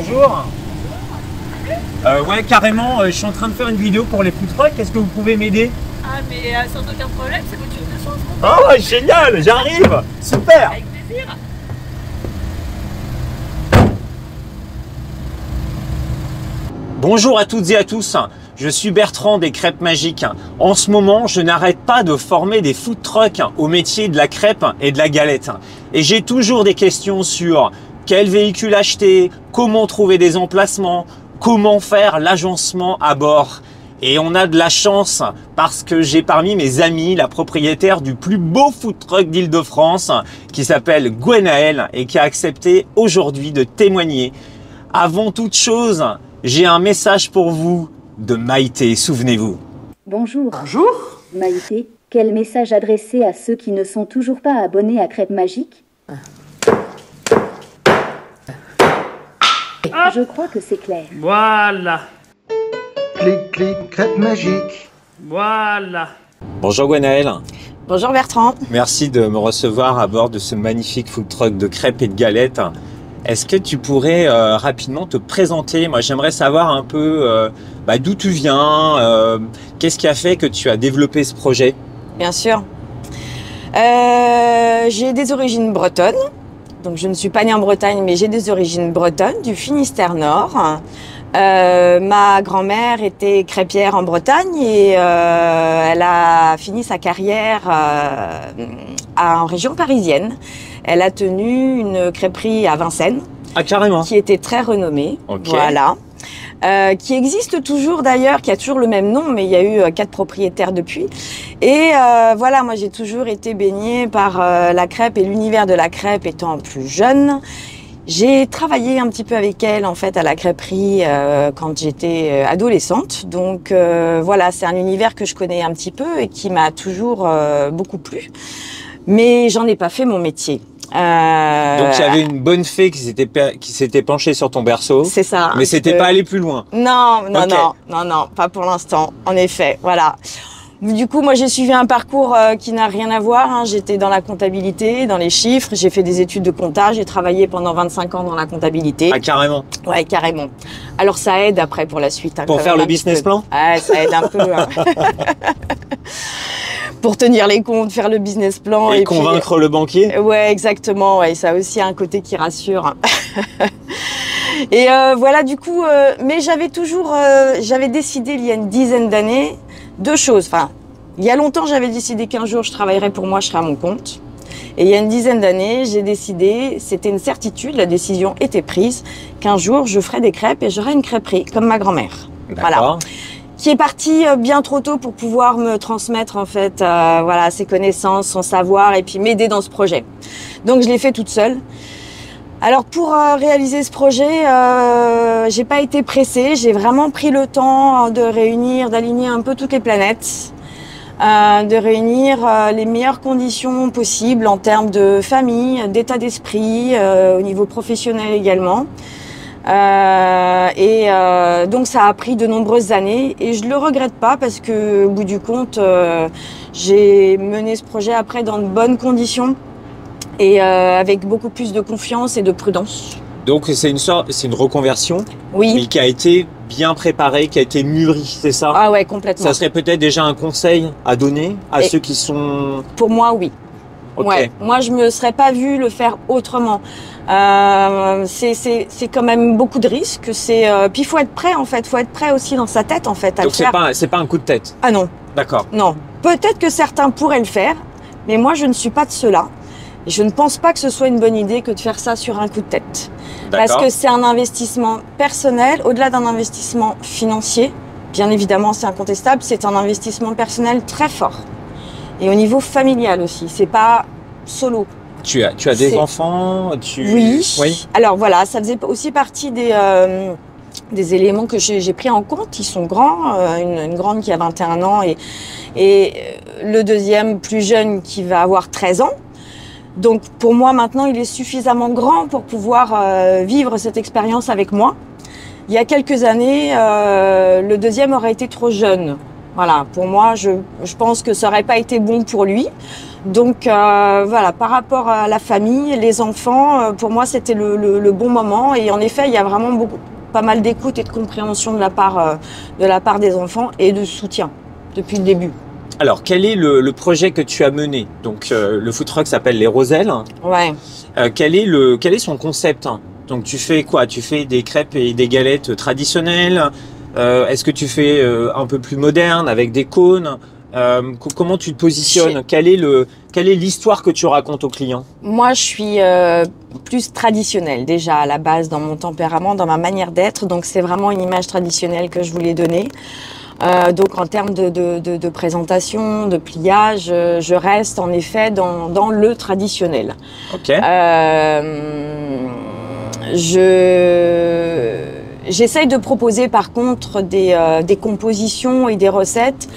Bonjour. Ouais, carrément, je suis en train de faire une vidéo pour les food trucks. Est-ce que vous pouvez m'aider? Ah, mais sans aucun problème, c'est votre de chance. Oh, génial, j'arrive. Super. Avec plaisir. Bonjour à toutes et à tous. Je suis Bertrand des Crêpes Magiques. En ce moment, je n'arrête pas de former des food trucks au métier de la crêpe et de la galette. Et j'ai toujours des questions sur quel véhicule acheter, comment trouver des emplacements, comment faire l'agencement à bord. Et on a de la chance parce que j'ai parmi mes amis la propriétaire du plus beau food truck d'Île-de-France qui s'appelle Gwenaëlle et qui a accepté aujourd'hui de témoigner. Avant toute chose, j'ai un message pour vous de Maïté, souvenez-vous. Bonjour. Bonjour. Maïté, quel message adresser à ceux qui ne sont toujours pas abonnés à Crêpes Magiques? Je crois que c'est clair. Voilà. Clic, clic, Crêpes Magiques. Voilà. Bonjour Gwenaëlle. Bonjour Bertrand. Merci de me recevoir à bord de ce magnifique food truck de crêpes et de galettes. Est-ce que tu pourrais rapidement te présenter? Moi, j'aimerais savoir un peu d'où tu viens, qu'est-ce qui a fait que tu as développé ce projet? Bien sûr. J'ai des origines bretonnes. Donc, je ne suis pas née en Bretagne, mais j'ai des origines bretonnes, du Finistère Nord. Ma grand-mère était crêpière en Bretagne et elle a fini sa carrière en région parisienne. Elle a tenu une crêperie à Vincennes. Ah, carrément. Qui était très renommée. Ok. Voilà. Qui existe toujours d'ailleurs, qui a toujours le même nom, mais il y a eu 4 propriétaires depuis. Et voilà, moi j'ai toujours été baignée par la crêpe et l'univers de la crêpe étant plus jeune. J'ai travaillé un petit peu avec elle en fait à la crêperie quand j'étais adolescente. Donc voilà, c'est un univers que je connais un petit peu et qui m'a toujours beaucoup plu. Mais j'en ai pas fait mon métier. Donc il y avait une bonne fée qui s'était penchée sur ton berceau. C'est ça. Mais c'était pas aller plus loin. Non, non, Okay. non, pas pour l'instant. En effet, voilà. Du coup, moi, j'ai suivi un parcours qui n'a rien à voir. Hein. J'étais dans la comptabilité, dans les chiffres. J'ai fait des études de compta. J'ai travaillé pendant 25 ans dans la comptabilité. Ah, carrément. Ouais, carrément. Alors, ça aide après pour la suite. Hein, Pour faire le business plan? Ouais, ça aide un peu. Hein. Pour tenir les comptes, faire le business plan. Et convaincre le banquier? Ouais, exactement. Ouais, ça a aussi un côté qui rassure. Et voilà, du coup, mais j'avais décidé il y a une dizaine d'années 2 choses. Enfin, il y a longtemps, j'avais décidé qu'un jour, je travaillerais pour moi, je serais à mon compte. Et il y a une dizaine d'années, j'ai décidé, c'était une certitude, la décision était prise, qu'un jour, je ferais des crêpes et j'aurais une crêperie, comme ma grand-mère. Voilà. Qui est partie bien trop tôt pour pouvoir me transmettre, en fait, voilà, ses connaissances, son savoir et puis m'aider dans ce projet. Donc, je l'ai fait toute seule. Alors pour réaliser ce projet, j'ai pas été pressée, j'ai vraiment pris le temps de réunir, d'aligner un peu toutes les planètes, de réunir les meilleures conditions possibles en termes de famille, d'état d'esprit, au niveau professionnel également. Donc ça a pris de nombreuses années et je le regrette pas parce que au bout du compte, j'ai mené ce projet après dans de bonnes conditions. Et avec beaucoup plus de confiance et de prudence. Donc c'est une reconversion, oui, mais qui a été bien préparée, qui a été mûrie, c'est ça? Ah ouais, complètement. Ça serait peut-être déjà un conseil à donner à ceux qui sont... Pour moi, oui. Okay. Ouais. Moi, je me serais pas vue le faire autrement. C'est quand même beaucoup de risques. Puis il faut être prêt en fait. Faut être prêt aussi dans sa tête en fait. Donc c'est pas un coup de tête. Ah non. D'accord. Non. Peut-être que certains pourraient le faire, mais moi, je ne suis pas de ceux-là. Je ne pense pas que ce soit une bonne idée que de faire ça sur un coup de tête. Parce que c'est un investissement personnel, au-delà d'un investissement financier. Bien évidemment, c'est incontestable, c'est un investissement personnel très fort. Et au niveau familial aussi, c'est pas solo. Tu as des enfants? Oui. Alors voilà, ça faisait aussi partie des éléments que j'ai pris en compte. Ils sont grands, une grande qui a 21 ans et le deuxième plus jeune qui va avoir 13 ans. Donc pour moi maintenant, il est suffisamment grand pour pouvoir vivre cette expérience avec moi. Il y a quelques années, le deuxième aurait été trop jeune Voilà, pour moi, je pense que ça aurait pas été bon pour lui. Donc voilà, par rapport à la famille, les enfants, pour moi, c'était le bon moment. Et en effet, il y a vraiment pas mal d'écoute et de compréhension de la part des enfants et de soutien depuis le début. Alors, quel est le projet que tu as mené? Donc, le food truck s'appelle Les Roselles. Ouais. Quel est son concept? Donc, tu fais quoi? Tu fais des crêpes et des galettes traditionnelles? Est-ce que tu fais un peu plus moderne avec des cônes? Comment tu te positionnes? Quelle est l'histoire que tu racontes aux clients? Moi, je suis plus traditionnelle déjà à la base dans mon tempérament, dans ma manière d'être. Donc, c'est vraiment une image traditionnelle que je voulais donner. Donc, en termes de présentation, de pliage, je reste en effet dans le traditionnel. Ok. J'essaye de proposer par contre des compositions et des recettes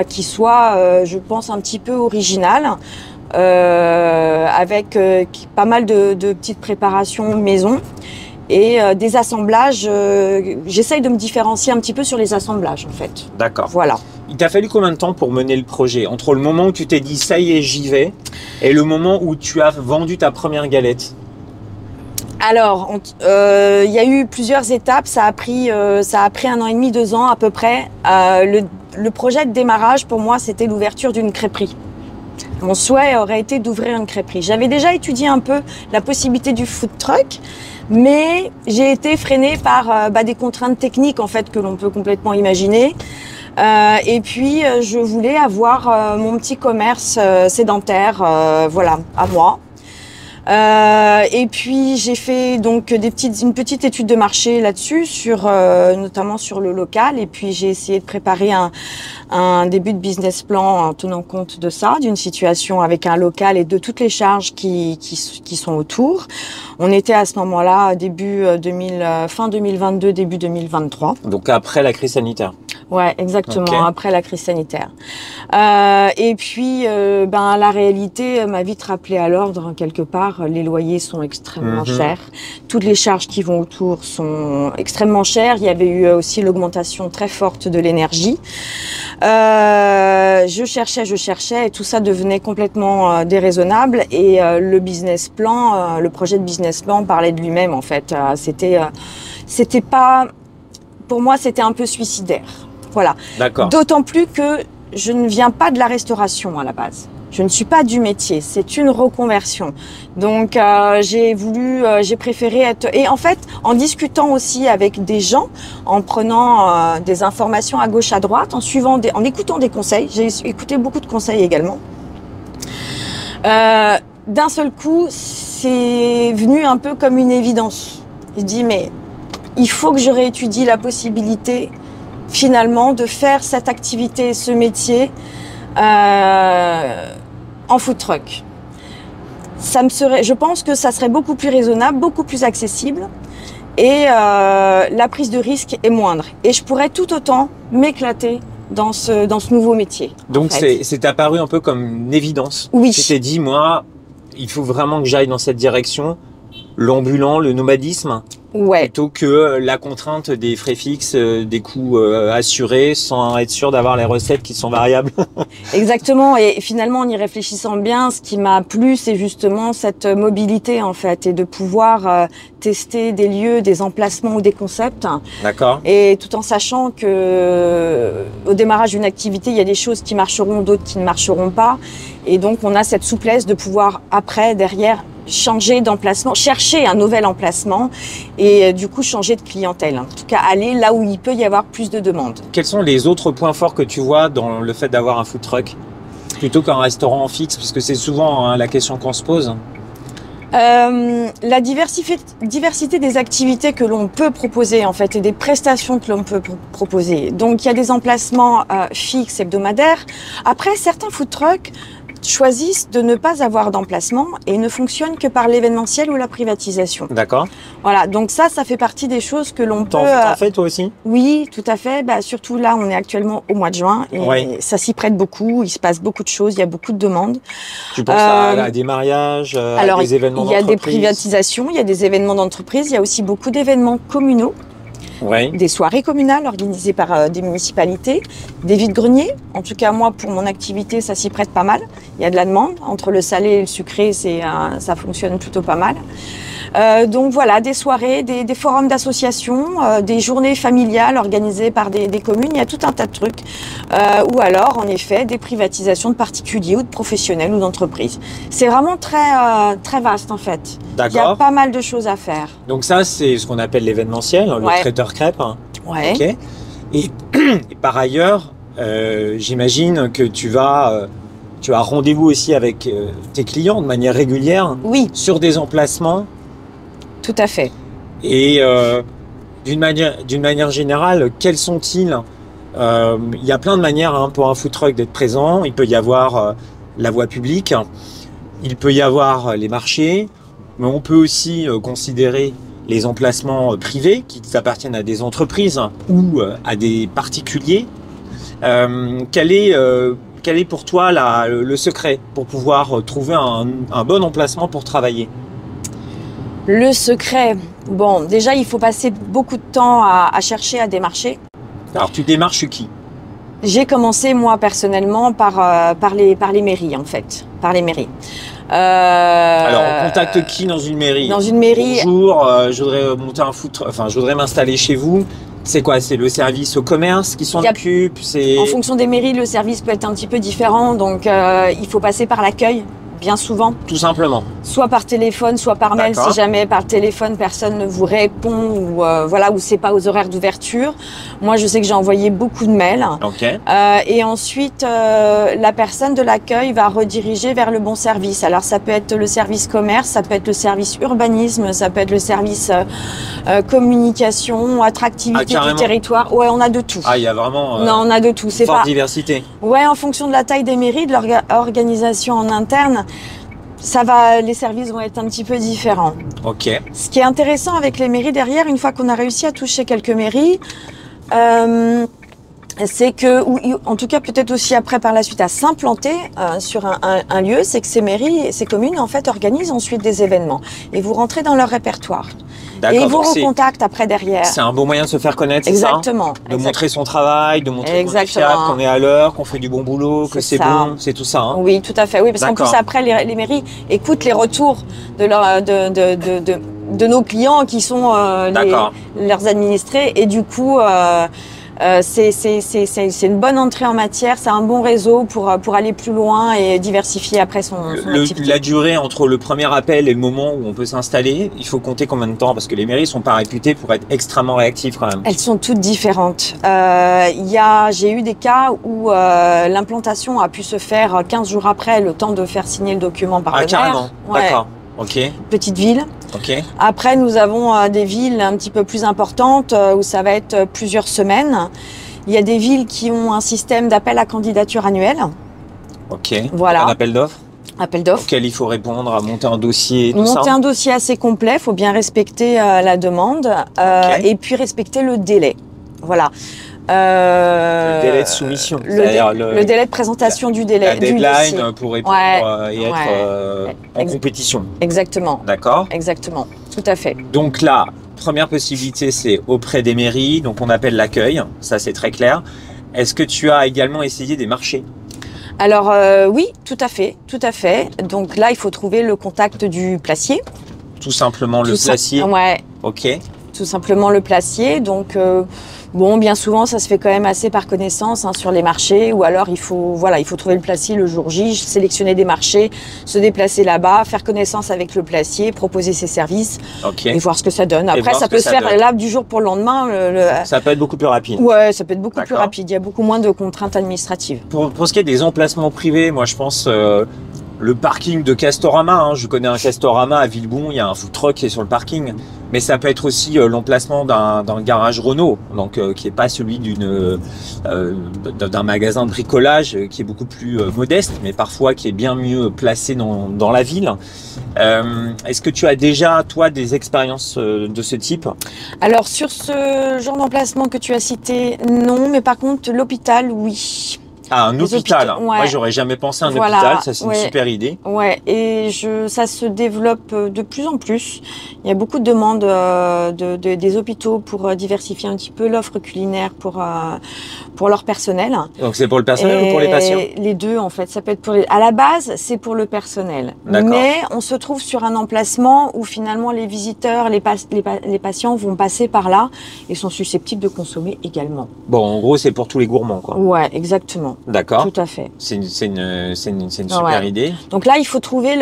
qui soient, je pense, un petit peu originales, avec pas mal de petites préparations maison et des assemblages. J'essaye de me différencier un petit peu sur les assemblages en fait. D'accord. Voilà. Il t'a fallu combien de temps pour mener le projet? Entre le moment où tu t'es dit ça y est, j'y vais, et le moment où tu as vendu ta première galette? Alors, il y a eu plusieurs étapes. Ça a pris 1 an et demi, 2 ans à peu près. Le projet de démarrage, pour moi, c'était l'ouverture d'une crêperie. Mon souhait aurait été d'ouvrir une crêperie. J'avais déjà étudié un peu la possibilité du food truck, mais j'ai été freinée par des contraintes techniques en fait que l'on peut complètement imaginer. Et puis, je voulais avoir mon petit commerce sédentaire, voilà, à moi. Et puis j'ai fait donc une petite étude de marché là-dessus, notamment sur le local. Et puis j'ai essayé de préparer un début de business plan en tenant compte de ça, d'une situation avec un local et de toutes les charges qui sont autour. On était à ce moment-là fin 2022, début 2023. Donc après la crise sanitaire. Ouais, exactement, Okay. après la crise sanitaire. Et puis, la réalité m'a vite rappelé à l'ordre, quelque part. Les loyers sont extrêmement chers. Toutes les charges qui vont autour sont extrêmement chères. Il y avait eu aussi l'augmentation très forte de l'énergie. Je cherchais, et tout ça devenait complètement déraisonnable. Et le business plan, le projet de business plan parlait de lui-même, en fait. C'était pas... Pour moi, c'était un peu suicidaire. Voilà. D'accord. D'autant plus que je ne viens pas de la restauration à la base. Je ne suis pas du métier. C'est une reconversion. Donc, j'ai préféré être... Et en fait, en discutant aussi avec des gens, en prenant des informations à gauche, à droite, en écoutant des conseils, j'ai écouté beaucoup de conseils également. D'un seul coup, c'est venu un peu comme une évidence. Je dis, mais il faut que je réétudie la possibilité finalement de faire cette activité, ce métier en food truck. Je pense que ça serait beaucoup plus raisonnable, beaucoup plus accessible et la prise de risque est moindre. Et je pourrais tout autant m'éclater dans ce nouveau métier. Donc en fait. c'est apparu un peu comme une évidence. Oui. Tu t'es dit, moi, il faut vraiment que j'aille dans cette direction, l'ambulant, le nomadisme. Ouais. Plutôt que la contrainte des frais fixes, des coûts assurés, sans être sûr d'avoir les recettes qui sont variables. Exactement. Et finalement, en y réfléchissant bien, ce qui m'a plu, c'est justement cette mobilité, en fait, et de pouvoir tester des lieux, des emplacements ou des concepts. D'accord. Et tout en sachant que au démarrage d'une activité, il y a des choses qui marcheront, d'autres qui ne marcheront pas. Et donc, on a cette souplesse de pouvoir, après, derrière, changer d'emplacement, chercher un nouvel emplacement et du coup changer de clientèle. En tout cas, aller là où il peut y avoir plus de demandes. Quels sont les autres points forts que tu vois dans le fait d'avoir un food truck plutôt qu'un restaurant en fixe? Parce que c'est souvent la question qu'on se pose. La diversité des activités que l'on peut proposer en fait et des prestations que l'on peut proposer. Donc il y a des emplacements fixes hebdomadaires. Après, certains food trucks choisissent de ne pas avoir d'emplacement et ne fonctionnent que par l'événementiel ou la privatisation. D'accord. Voilà, donc ça fait partie des choses que l'on peut... T'en fais toi aussi? Oui, tout à fait. Surtout là, on est actuellement au mois de juin et Oui. ça s'y prête beaucoup. Il se passe beaucoup de choses, il y a beaucoup de demandes. Tu penses à des mariages, à des événements il y a des d'entreprise? privatisations, il y a des événements d'entreprise, il y a aussi beaucoup d'événements communaux. Ouais. des soirées communales organisées par des municipalités, des vides-greniers. En tout cas, moi, pour mon activité, ça s'y prête pas mal. Il y a de la demande. Entre le salé et le sucré, ça fonctionne plutôt pas mal. Donc voilà, des soirées, des forums d'associations, des journées familiales organisées par des communes. Il y a tout un tas de trucs. Ou alors, en effet, des privatisations de particuliers ou de professionnels ou d'entreprises. C'est vraiment très vaste, en fait. Il y a D'accord. pas mal de choses à faire. Donc ça, c'est ce qu'on appelle l'événementiel, le Ouais. traiteur crêpe. Hein. Ouais. Ok. Et par ailleurs, j'imagine que tu as rendez-vous aussi avec tes clients de manière régulière Oui, sur des emplacements. tout à fait. Et d'une manière générale, quels sont-ils? Il y a plein de manières hein, pour un food truck d'être présent. Il peut y avoir la voie publique, il peut y avoir les marchés, mais on peut aussi considérer les emplacements privés qui appartiennent à des entreprises ou à des particuliers. Quel est pour toi le secret pour pouvoir trouver un bon emplacement pour travailler? Le secret, bon, déjà, il faut passer beaucoup de temps à chercher à démarcher. Alors tu démarches qui? J'ai commencé, moi, personnellement, par les mairies, en fait. Par les mairies. Alors, on contacte qui dans une mairie? Dans une mairie. Bonjour, je voudrais monter je voudrais m'installer chez vous. C'est quoi? C'est le service au commerce qui s'en Il y a- occupe? C'est En fonction des mairies, le service peut être un petit peu différent. Donc, il faut passer par l'accueil, bien souvent. tout simplement. Soit par téléphone, soit par mail. D'accord. Si jamais par téléphone, personne ne vous répond ou voilà, ou c'est pas aux horaires d'ouverture. Moi, je sais que j'ai envoyé beaucoup de mails. Ok. Et ensuite, la personne de l'accueil va rediriger vers le bon service. Alors, ça peut être le service commerce, ça peut être le service urbanisme, ça peut être le service communication, attractivité du carrément. territoire. Ouais, on a de tout. Ah, il y a vraiment Non, on a de tout. C'est forte pas. diversité. Ouais, en fonction de la taille des mairies, de l'organisation en interne, les services vont être un petit peu différents. Ok. Ce qui est intéressant avec les mairies derrière, une fois qu'on a réussi à toucher quelques mairies, c'est que, ou en tout cas peut-être aussi après par la suite à s'implanter sur un lieu, c'est que ces mairies, ces communes en fait organisent ensuite des événements et vous rentrez dans leur répertoire. Et D'accord. ils vous donc recontactent après derrière. c'est un bon moyen de se faire connaître, c'est ça? Exactement. De montrer son travail, de montrer qu'on est Exactement. fiable, qu'on est à l'heure, qu'on fait du bon boulot, que C'est c'est ça. bon, c'est tout ça. Hein? Oui, tout à fait. Oui, parce qu'en D'accord. plus après les mairies écoutent les retours de nos clients qui sont D'accord. leurs administrés et du coup c'est une bonne entrée en matière, c'est un bon réseau pour aller plus loin et diversifier après son activité. La durée entre le premier appel et le moment où on peut s'installer, il faut compter combien de temps? Parce que les mairies sont pas réputées pour être extrêmement réactives quand même. Elles sont toutes différentes. J'ai eu des cas où l'implantation a pu se faire 15 jours après, le temps de faire signer le document par Ah, le maire. carrément. Ouais. D'accord. Ok. Petite ville. Ok. Après, nous avons des villes un petit peu plus importantes où ça va être plusieurs semaines. Il y a des villes qui ont un système d'appel à candidature annuel. Ok. Voilà. Un appel d'offres Appel d'offres. auquel il faut répondre, à monter un dossier, tout Monter ça. un dossier assez complet, il faut bien respecter la demande Ok. et puis respecter le délai. Voilà. Le délai de soumission. C'est-à-dire le délai de présentation du délai. la du deadline dossier. pour répondre Ouais. et être Ouais. en compétition. Exactement. D'accord. Exactement. Tout à fait. Donc là, première possibilité, c'est auprès des mairies. Donc on appelle l'accueil. Ça, c'est très clair. Est-ce que tu as également essayé des marchés? Alors oui, tout à fait, tout à fait. Donc là, il faut trouver le contact du placier. Tout simplement le Tout ça- placier. Ouais, Ok. tout simplement le placier. Donc bien souvent, ça se fait quand même assez par connaissance sur les marchés. Ou alors, il faut trouver le placier le jour J, sélectionner des marchés, se déplacer là-bas, faire connaissance avec le placier, proposer ses services Ok. et voir ce que ça donne. Après, voir ça ce que peut se ça faire donne. là du jour pour le lendemain. Ça peut être beaucoup plus rapide. Ouais, ça peut être beaucoup plus D'accord. rapide. Il y a beaucoup moins de contraintes administratives. Pour ce qui est des emplacements privés, moi je pense le parking de Castorama. Hein, je connais un Castorama à Villebon, il y a un food truck qui est sur le parking. Mais ça peut être aussi l'emplacement d'un garage Renault, donc qui est pas celui d'un magasin de bricolage qui est beaucoup plus modeste, mais parfois qui est bien mieux placé dans la ville. Est-ce que tu as déjà toi des expériences de ce type? Alors, sur ce genre d'emplacement que tu as cité, non, mais par contre, l'hôpital, oui. Ah, un Les hôpital. hôpitaux, Moi, ouais. j'aurais jamais pensé à un Voilà, hôpital. Ça, c'est une ouais. super idée. Ouais, et ça se développe de plus en plus. Il y a beaucoup de demandes des hôpitaux pour diversifier un petit peu l'offre culinaire pour leur personnel. Donc, c'est pour le personnel ou pour les patients? Les deux, en fait. Ça peut être à la base, c'est pour le personnel. D'accord. Mais on se trouve sur un emplacement où finalement les visiteurs, les patients vont passer par là et sont susceptibles de consommer également. Bon, en gros, c'est pour tous les gourmands, quoi. Ouais, exactement. D'accord. Tout à fait. C'est une super Ouais. idée. Donc là, il faut trouver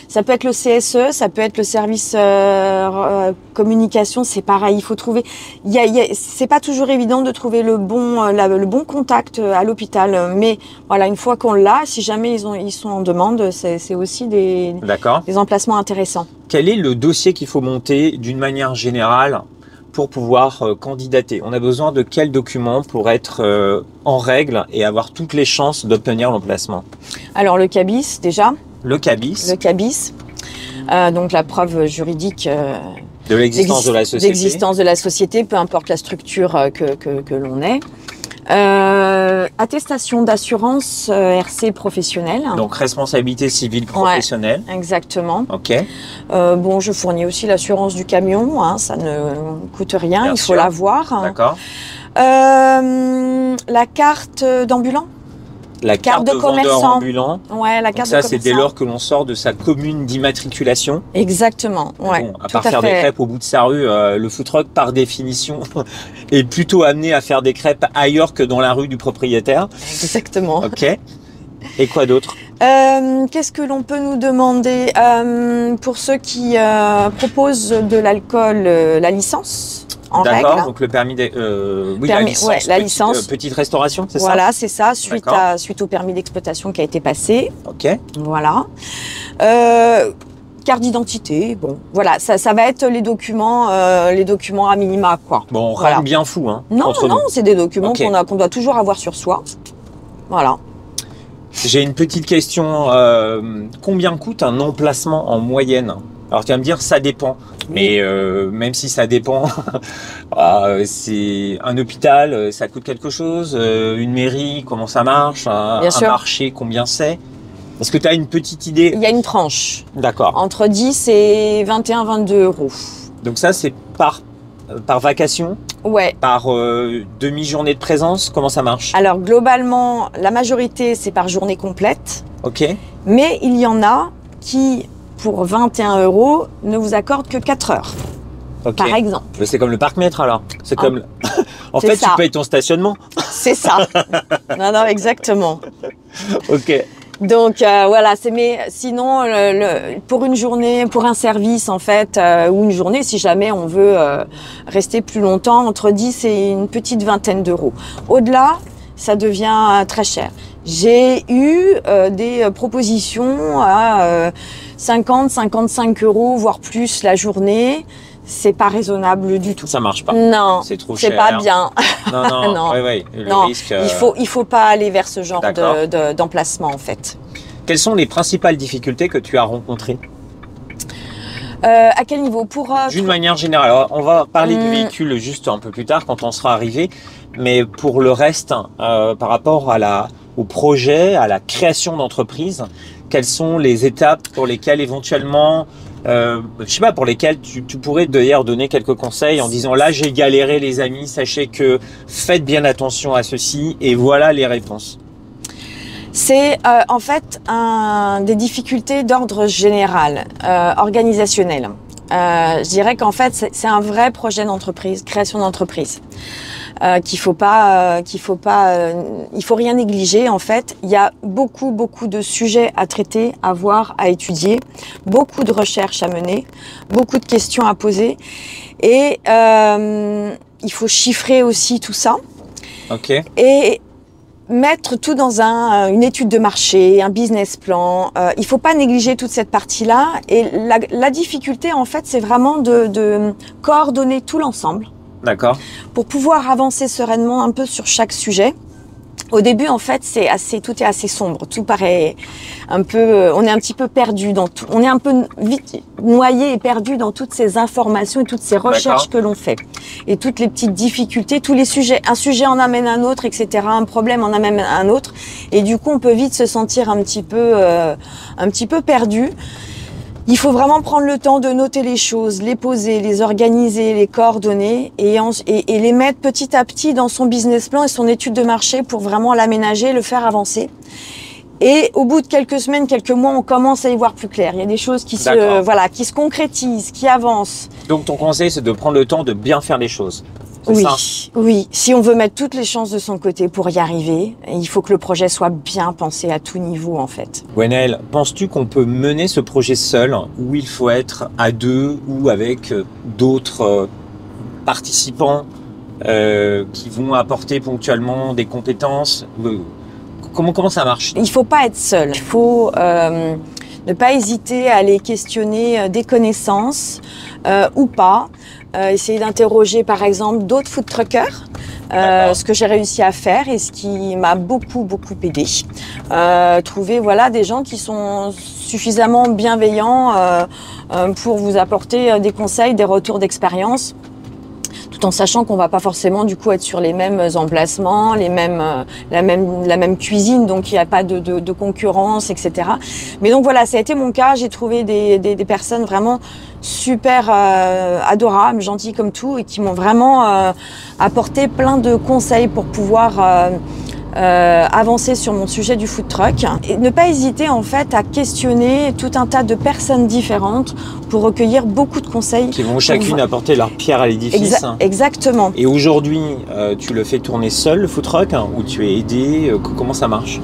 ça peut être le CSE, ça peut être le service communication, c'est pareil. Il faut trouver. C'est pas toujours évident de trouver le bon contact à l'hôpital, mais voilà, une fois qu'on l'a, si jamais ils sont en demande, c'est aussi des emplacements intéressants. Quel est le dossier qu'il faut monter d'une manière générale pour pouvoir candidater? On a besoin de quels documents pour être en règle et avoir toutes les chances d'obtenir l'emplacement? Alors le CABIS déjà. Le CABIS. Le CABIS. Donc la preuve juridique de l'existence de la société. D'existence de la société, peu importe la structure que l'on est. Attestation d'assurance RC professionnelle. Donc responsabilité civile professionnelle. Ouais, exactement. Ok. Bon, je fournis aussi l'assurance du camion, hein, ça ne coûte rien, Bien il sûr. faut l'avoir. D'accord. La carte d'ambulant. La carte de vendeur commerçant. ambulant. Ouais, la Donc carte ça, de c'est commerçant. dès lors que l'on sort de sa commune d'immatriculation. Exactement. Ouais, Bon, à tout part faire des crêpes au bout de sa rue, le food truck, par définition, est plutôt amené à faire des crêpes ailleurs que dans la rue du propriétaire. Exactement. Ok. Et quoi d'autre? Qu'est-ce que l'on peut nous demander pour ceux qui proposent de l'alcool, la licence en règle. D'accord, donc le permis, oui, la licence, ouais, la licence. Petite restauration, c'est ça? Voilà, c'est ça, suite au permis d'exploitation qui a été passé. Ok. Voilà. Carte d'identité, bon, voilà, ça va être les documents à minima, quoi. Bon, Voilà. rien de bien fou, hein. Non, entre non, nous. c'est des documents Ok. qu'on doit toujours avoir sur soi. Voilà. J'ai une petite question. Combien coûte un emplacement en moyenne? Alors tu vas me dire ça dépend, mais même si ça dépend, c'est un hôpital, ça coûte quelque chose, une mairie, comment ça marche, un sûr. marché, combien c'est? Est-ce que tu as une petite idée? Il y a une tranche D'accord. entre 10 et 21-22 euros. Donc ça c'est par vacation, Ouais. par demi-journée de présence, comment ça marche? Alors globalement, la majorité c'est par journée complète, Ok. mais il y en a qui, pour 21 euros, ne vous accordent que 4 heures, Ok. par exemple. Mais c'est comme le parc-mètre alors. C'est Ah. comme. En C'est fait, ça. tu payes ton stationnement. C'est ça. Non, exactement. Ok. Donc voilà, mais sinon pour une journée, pour un service en fait, ou une journée, si jamais on veut rester plus longtemps, entre 10 et une petite vingtaine d'euros. Au-delà, ça devient très cher. J'ai eu des propositions à 50, 55 euros, voire plus la journée. C'est pas raisonnable du tout. Ça marche pas. Non, C'est trop c'est cher. pas bien. Non, non, Non. ouais, le Non, risque. il faut pas aller vers ce genre D'accord. d'emplacement en fait. Quelles sont les principales difficultés que tu as rencontrées À quel niveau? d'une manière générale? Alors, on va parler du Hum. véhicule juste un peu plus tard quand on sera arrivé, mais pour le reste, par rapport au projet, à la création d'entreprise, quelles sont les étapes pour lesquelles éventuellement, je sais pas, pour lesquelles tu pourrais d'ailleurs donner quelques conseils en disant là j'ai galéré les amis, sachez que faites bien attention à ceci et voilà les réponses. C'est en fait des difficultés d'ordre général, organisationnel. Je dirais qu'en fait c'est un vrai projet d'entreprise, création d'entreprise. Il faut rien négliger en fait. Il y a beaucoup de sujets à traiter, à voir, à étudier, beaucoup de recherches à mener, beaucoup de questions à poser, et il faut chiffrer aussi tout ça. Ok. Et mettre tout dans une étude de marché, un business plan. Il faut pas négliger toute cette partie-là. Et la difficulté, en fait, c'est vraiment de coordonner tout l'ensemble D'accord. pour pouvoir avancer sereinement un peu sur chaque sujet. Au début, en fait, tout est assez sombre. Tout paraît un peu, on est un petit peu perdu dans tout. On est un peu vite noyé et perdu dans toutes ces informations et toutes ces recherches que l'on fait. Et toutes les petites difficultés, tous les sujets. Un sujet en amène un autre, etc. Un problème en amène un autre. Et du coup, on peut vite se sentir un petit peu perdu. Il faut vraiment prendre le temps de noter les choses, les poser, les organiser, les coordonner et les mettre petit à petit dans son business plan et son étude de marché pour vraiment l'aménager, le faire avancer. Et au bout de quelques semaines, quelques mois, on commence à y voir plus clair. Il y a des choses qui se concrétisent, qui avancent. Donc ton conseil, c'est de prendre le temps de bien faire les choses. Oui. Si on veut mettre toutes les chances de son côté pour y arriver, il faut que le projet soit bien pensé à tout niveau, en fait. Gwenaëlle, penses-tu qu'on peut mener ce projet seul ou il faut être à deux ou avec d'autres participants qui vont apporter ponctuellement des compétences? Comment ça marche? Il faut pas être seul. Il faut ne pas hésiter à aller questionner des connaissances ou pas. Essayer d'interroger par exemple d'autres food truckers, ce que j'ai réussi à faire et ce qui m'a beaucoup aidé. Trouver des gens qui sont suffisamment bienveillants pour vous apporter des conseils, des retours d'expérience, tout en sachant qu'on va pas forcément du coup être sur les mêmes emplacements, la même cuisine, donc il n'y a pas de concurrence, etc. Mais donc voilà, ça a été mon cas. J'ai trouvé des personnes vraiment super adorables, gentilles comme tout, et qui m'ont vraiment apporté plein de conseils pour pouvoir avancer sur mon sujet du food truck. Et ne pas hésiter en fait à questionner tout un tas de personnes différentes pour recueillir beaucoup de conseils. Qui vont chacune apporter leur pierre à l'édifice. Exactement. Et aujourd'hui, tu le fais tourner seul le food truck ou tu es aidé? Comment ça marche?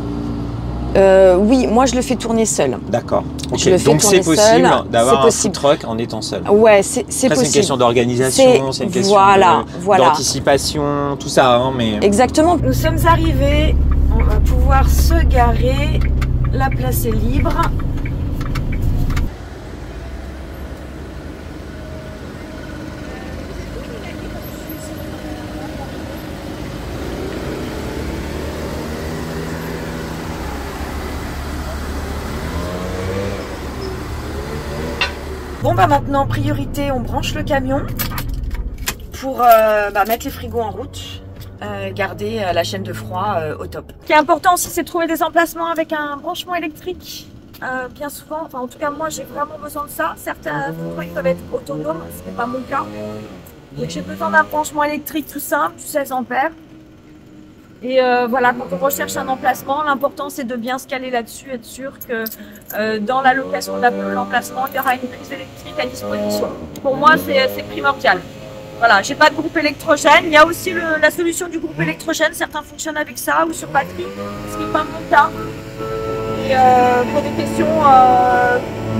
Oui, moi je le fais tourner seul. D'accord. Okay. Donc c'est possible d'avoir un food truck en étant seul. Ouais, c'est possible. C'est une question d'organisation, c'est une question d'anticipation, tout ça. Hein, mais... Exactement. Nous sommes arrivés, on va pouvoir se garer, la place est libre. Bon maintenant, priorité, on branche le camion pour mettre les frigos en route, garder la chaîne de froid au top. Ce qui est important aussi, c'est de trouver des emplacements avec un branchement électrique. Bien souvent, enfin en tout cas moi j'ai vraiment besoin de ça. Certains food peuvent être autonomes, ce n'est pas mon cas. Donc j'ai besoin d'un branchement électrique tout simple, du 16 ampères. Et voilà, quand on recherche un emplacement, l'important c'est de bien se caler là-dessus, être sûr que dans la location de l'emplacement, il y aura une prise électrique à disposition. Pour moi, c'est primordial. Voilà, j'ai pas de groupe électrogène. Il y a aussi la solution du groupe électrogène. Certains fonctionnent avec ça ou sur batterie, ce qui n'est pas mon cas. Et pour des questions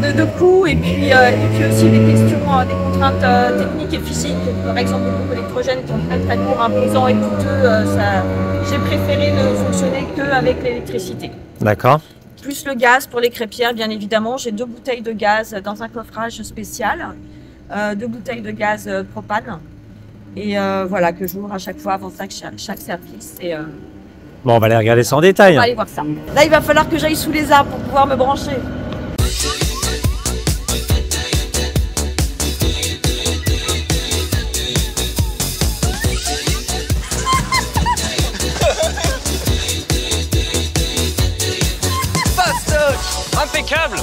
de coût et puis aussi des questions, des contraintes techniques et physiques. Par exemple, le groupe électrogène étant très lourd, imposant et coûteux, j'ai préféré ne fonctionner qu'avec l'électricité. D'accord. Plus le gaz pour les crêpières, bien évidemment. J'ai 2 bouteilles de gaz dans un coffrage spécial, 2 bouteilles de gaz propane. Et voilà, que j'ouvre à chaque fois avant chaque service. Et, bon, on va aller regarder ça en détail. On va aller voir ça. Là, il va falloir que j'aille sous les arbres pour pouvoir me brancher. Impeccable.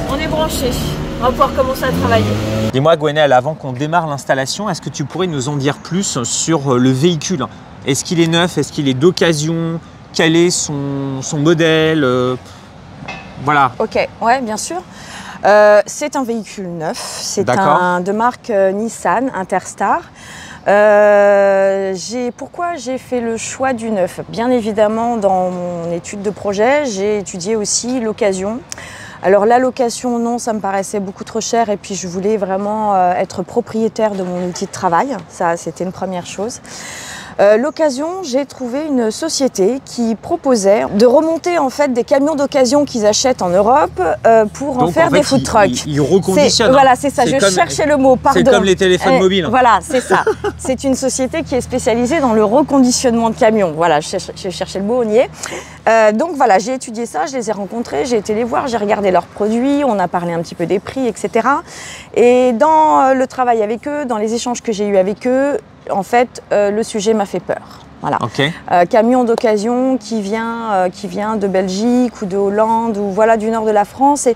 On est branché. On va pouvoir commencer à travailler. Dis-moi Gwenaëlle, avant qu'on démarre l'installation, est-ce que tu pourrais nous en dire plus sur le véhicule? Est-ce qu'il est neuf? Est-ce qu'il est d'occasion? Quel est son modèle? Voilà. Ok, ouais, bien sûr. C'est un véhicule neuf, c'est de marque Nissan Interstar. Pourquoi j'ai fait le choix du neuf? Bien évidemment, dans mon étude de projet, j'ai étudié aussi l'occasion. Alors la location, non, ça me paraissait beaucoup trop cher et puis je voulais vraiment être propriétaire de mon outil de travail. Ça, c'était une première chose. L'occasion, j'ai trouvé une société qui proposait de remonter en fait des camions d'occasion qu'ils achètent en Europe pour en faire des food trucks. Ils reconditionnent. Voilà, c'est ça. Je cherchais le mot. Pardon. C'est comme les téléphones mobiles. Voilà, c'est ça. C'est une société qui est spécialisée dans le reconditionnement de camions. Voilà, je cherchais le mot, on y est. Donc voilà, j'ai étudié ça, je les ai rencontrés, j'ai été les voir, j'ai regardé leurs produits, on a parlé un petit peu des prix, etc. Et dans le travail avec eux, dans les échanges que j'ai eus avec eux, en fait, le sujet m'a fait peur. Voilà. Okay. Camion d'occasion qui vient de Belgique ou de Hollande ou voilà du nord de la France et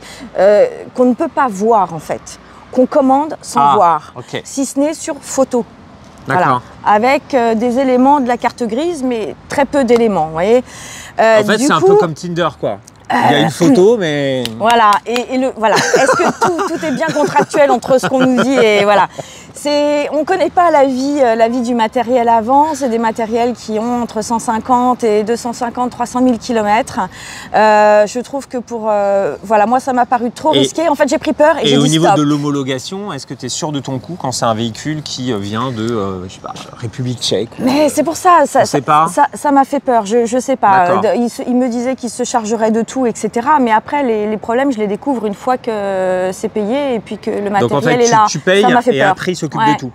qu'on ne peut pas voir en fait, qu'on commande sans voir, si ce n'est sur photo. Voilà, avec des éléments de la carte grise, mais très peu d'éléments. En fait, c'est un peu comme Tinder, quoi. Il y a une photo, mais... Voilà, voilà. Est-ce que tout est bien contractuel entre ce qu'on nous dit et voilà. On ne connaît pas la vie du matériel avant. C'est des matériels qui ont entre 150 et 250, 300 000 km. Je trouve que voilà, moi, ça m'a paru trop risqué. En fait, j'ai pris peur et j'ai dit stop. Et au niveau de l'homologation, est-ce que tu es sûr de ton coup quand c'est un véhicule qui vient de, je sais pas, République tchèque? Mais c'est pour ça. Ça m'a fait peur. Je sais pas. Il me disait qu'il se chargerait de tout, etc. Mais après, les problèmes, je les découvre une fois que c'est payé et puis que le matériel Donc en fait, est là. Tu payes ça m'a fait et peur. après, il s'occupe de tout.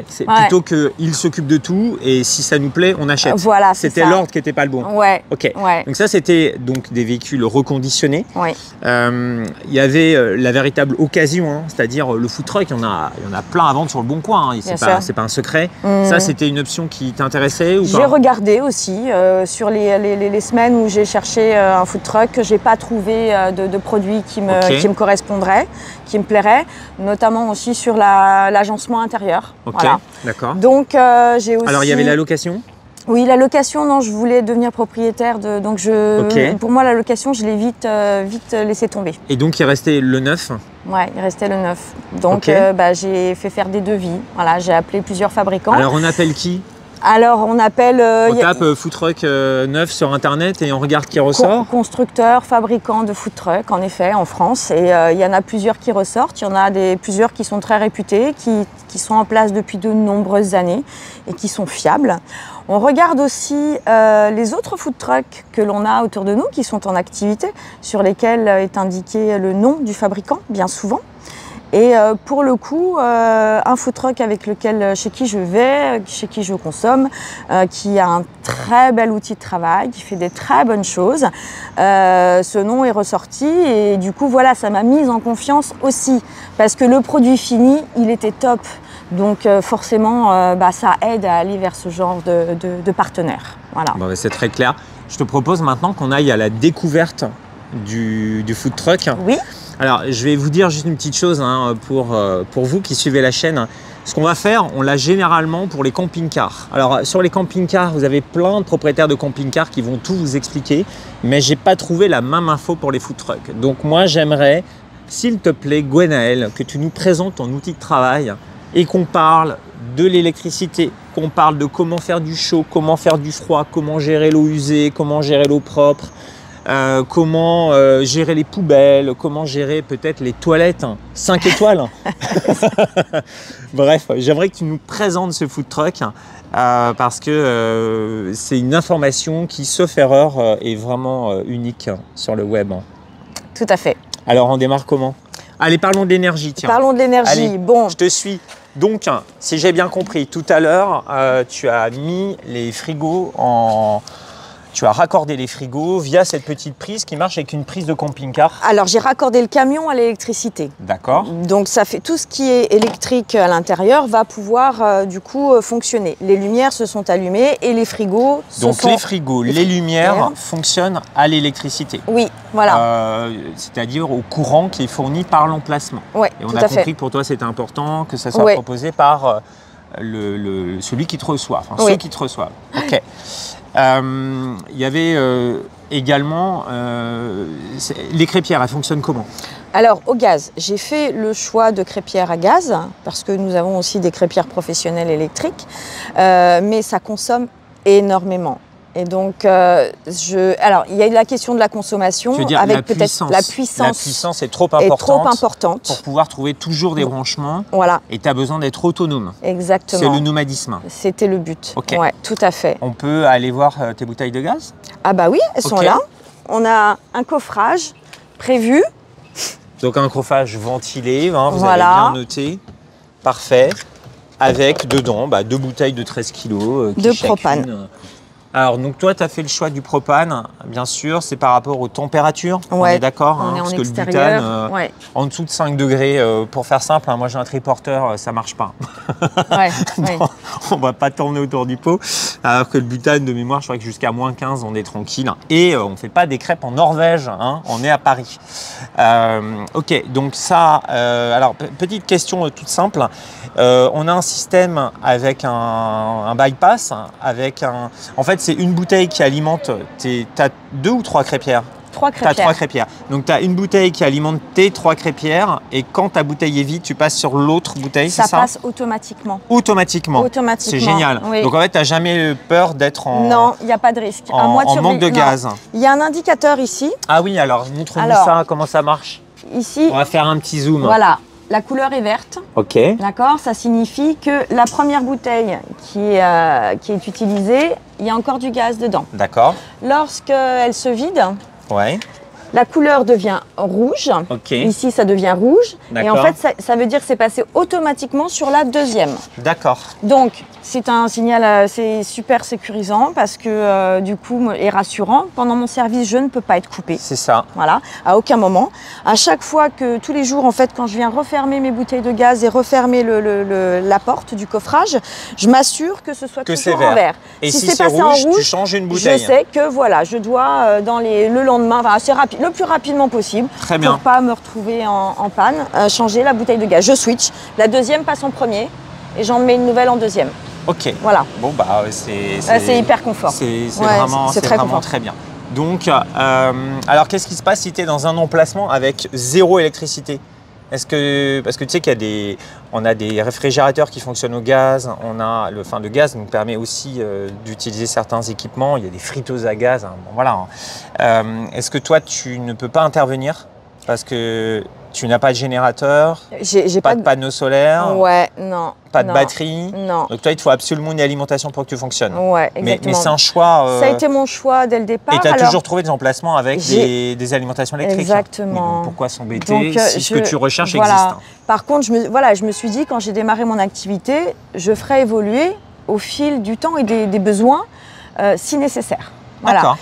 C'est plutôt qu'il s'occupe de tout et si ça nous plaît, on achète. Voilà, c'était l'ordre qui n'était pas le bon. Donc ça, c'était donc des véhicules reconditionnés. Il y avait la véritable occasion, hein, c'est-à-dire le food truck, il y en a plein à vendre sur le bon coin. Hein, c'est pas un secret. Ça, c'était une option qui t'intéressait ou pas? J'ai regardé aussi sur les semaines où j'ai cherché un food truck, j'ai pas trouvé de produits qui me correspondraient, qui me plairaient, notamment aussi sur l'agencement intérieur. Voilà. D'accord. Donc j'ai aussi... Alors il y avait la location? Oui, la location, non, je voulais devenir propriétaire donc pour moi la location, je l'ai vite laissé tomber. Et donc il restait le neuf? Ouais, il restait le neuf. Donc j'ai fait faire des devis. Voilà, j'ai appelé plusieurs fabricants. Alors on appelle qui? Alors on appelle... on tape food truck neuf sur internet et on regarde qui ressort? Constructeurs, fabricants de food truck, en effet, en France. Et il y en a plusieurs qui ressortent. Il y en a plusieurs qui sont très réputés, qui sont en place depuis de nombreuses années et qui sont fiables. On regarde aussi les autres food trucks que l'on a autour de nous, qui sont en activité, sur lesquels est indiqué le nom du fabricant, bien souvent. Et pour le coup, un food truck chez qui je vais, chez qui je consomme, qui a un très bel outil de travail, qui fait des très bonnes choses. Ce nom est ressorti et du coup, voilà, ça m'a mise en confiance aussi. Parce que le produit fini, il était top. Donc forcément, ça aide à aller vers ce genre de partenaire. Voilà. Bon, c'est très clair. Je te propose maintenant qu'on aille à la découverte du food truck. Oui. Alors, je vais vous dire juste une petite chose hein, pour vous qui suivez la chaîne. Ce qu'on va faire, on l'a généralement pour les camping-cars. Alors, sur les camping-cars, vous avez plein de propriétaires de camping-cars qui vont tout vous expliquer, mais j'ai pas trouvé la même info pour les food trucks. Donc, moi, j'aimerais, s'il te plaît, Gwenaëlle, que tu nous présentes ton outil de travail et qu'on parle de l'électricité, qu'on parle de comment faire du chaud, comment faire du froid, comment gérer l'eau usée, comment gérer l'eau propre. Comment gérer les poubelles, comment gérer peut-être les toilettes, 5 étoiles. Bref, j'aimerais que tu nous présentes ce food truck parce que c'est une information qui, sauf erreur, est vraiment unique sur le web. Tout à fait. Alors, on démarre comment? Allez, parlons de l'énergie. Parlons de l'énergie. Bon. Je te suis. Donc, si j'ai bien compris, tout à l'heure, tu as mis les frigos en... Tu as raccordé les frigos via cette petite prise qui marche avec une prise de camping-car. Alors, j'ai raccordé le camion à l'électricité. D'accord. Donc, ça fait tout ce qui est électrique à l'intérieur va pouvoir du coup fonctionner. Les lumières se sont allumées et les frigos les frigos, les lumières fonctionnent à l'électricité. Oui, voilà. C'est-à-dire au courant qui est fourni par l'emplacement. Oui, et on a compris que pour toi, c'était important que ça soit proposé par celui qui te reçoit, ceux qui te reçoivent. Ok. Il y avait également les crêpières, elles fonctionnent comment? Alors au gaz, j'ai fait le choix de crêpières à gaz parce que nous avons aussi des crêpières professionnelles électriques, mais ça consomme énormément. Et donc, alors, il y a la question de la consommation, Tu veux dire avec peut-être la la puissance puissance est trop est trop importante importante. pour pouvoir trouver toujours des branchements. Voilà, Et tu as besoin d'être autonome. C'est exactement. le nomadisme. C'était le but. Ok. Ouais, tout à fait. On peut aller voir tes bouteilles de gaz? Ah bah oui, elles sont Ok. là. On a un coffrage prévu. Donc un chauffage ventilé, hein, vous Voilà. avez bien noté. Parfait. Avec dedans 2 bouteilles de 13 kg. De propane. Alors, donc toi, tu as fait le choix du propane, bien sûr, c'est par rapport aux températures, on Ouais, est d'accord, on est en parce que le extérieur. butane, Ouais, en dessous de 5 degrés, pour faire simple, moi j'ai un triporteur, ça marche pas. ouais, ouais. On va pas tourner autour du pot, alors que le butane, de mémoire, je crois que jusqu'à moins 15, on est tranquille. Et on fait pas des crêpes en Norvège, hein, on est à Paris. Ok, donc ça, alors petite question toute simple. On a un système avec un bypass, avec un... En fait, c'est une bouteille qui alimente... Tu as 2 ou 3 crêpières? 3 Tu as 3 crêpières. crêpières. Donc, tu as une bouteille qui alimente tes 3 crêpières et quand ta bouteille est vide, tu passes sur l'autre bouteille, c'est Ça ça? passe automatiquement. Automatiquement. Automatiquement. C'est génial. Oui. Donc, en fait, tu n'as jamais peur d'être en, Non, il n'y a pas de risque. en, moi de en manque de survie- non. gaz. Il y a un indicateur ici. Ah oui, alors, montre-nous Alors. ça, comment ça marche. Ici, On va faire un petit zoom. voilà. La couleur est verte. Ok. D'accord, ça signifie que la première bouteille qui est utilisée, il y a encore du gaz dedans. D'accord. Lorsqu'elle se vide, Ouais. la couleur devient rouge. Ok. Ici, ça devient rouge. Et en D'accord. fait, ça veut dire que c'est passé automatiquement sur la deuxième. D'accord. Donc, c'est un signal c'est super sécurisant parce que du coup, et rassurant. Pendant mon service, je ne peux pas être coupée. C'est ça. Voilà, à aucun moment. À chaque fois que, tous les jours, en fait, quand je viens refermer mes bouteilles de gaz et refermer la porte du coffrage, je m'assure que ce soit Que c'est toujours en vert. vert. Et si c'est c'est passé en rouge, tu rouge, changes une je bouteille. sais que voilà, je dois le lendemain, enfin, assez rapide, le plus rapidement possible, Très bien. pour pas me retrouver en panne, changer la bouteille de gaz. Je switch, la deuxième passe en premier et j'en mets une nouvelle en deuxième. Ok. Voilà, Bon, c'est c'est hyper confort. C'est Ouais, vraiment, c'est c'est très vraiment confort. très bien. Donc, alors qu'est-ce qui se passe si tu es dans un emplacement avec zéro électricité? Est-ce que, parce que tu sais on a des réfrigérateurs qui fonctionnent au gaz, le gaz nous permet aussi d'utiliser certains équipements, il y a des friteuses à gaz, hein, bon, voilà. Est-ce que toi tu ne peux pas intervenir parce que tu n'as pas de générateur, J'ai pas de panneaux solaires, Ouais, non. pas de non, batterie? Non. Donc toi il te faut absolument une alimentation pour que tu fonctionnes. Ouais, Mais exactement. c'est un choix. Ça a été mon choix dès le départ. Et tu as Alors, toujours trouvé des emplacements avec des alimentations électriques. Exactement. Oui, donc pourquoi s'embêter donc, si ce que tu recherches voilà. existe? Par contre, je me suis dit, quand j'ai démarré mon activité, je ferai évoluer au fil du temps et des besoins, si nécessaire. Voilà. D'accord.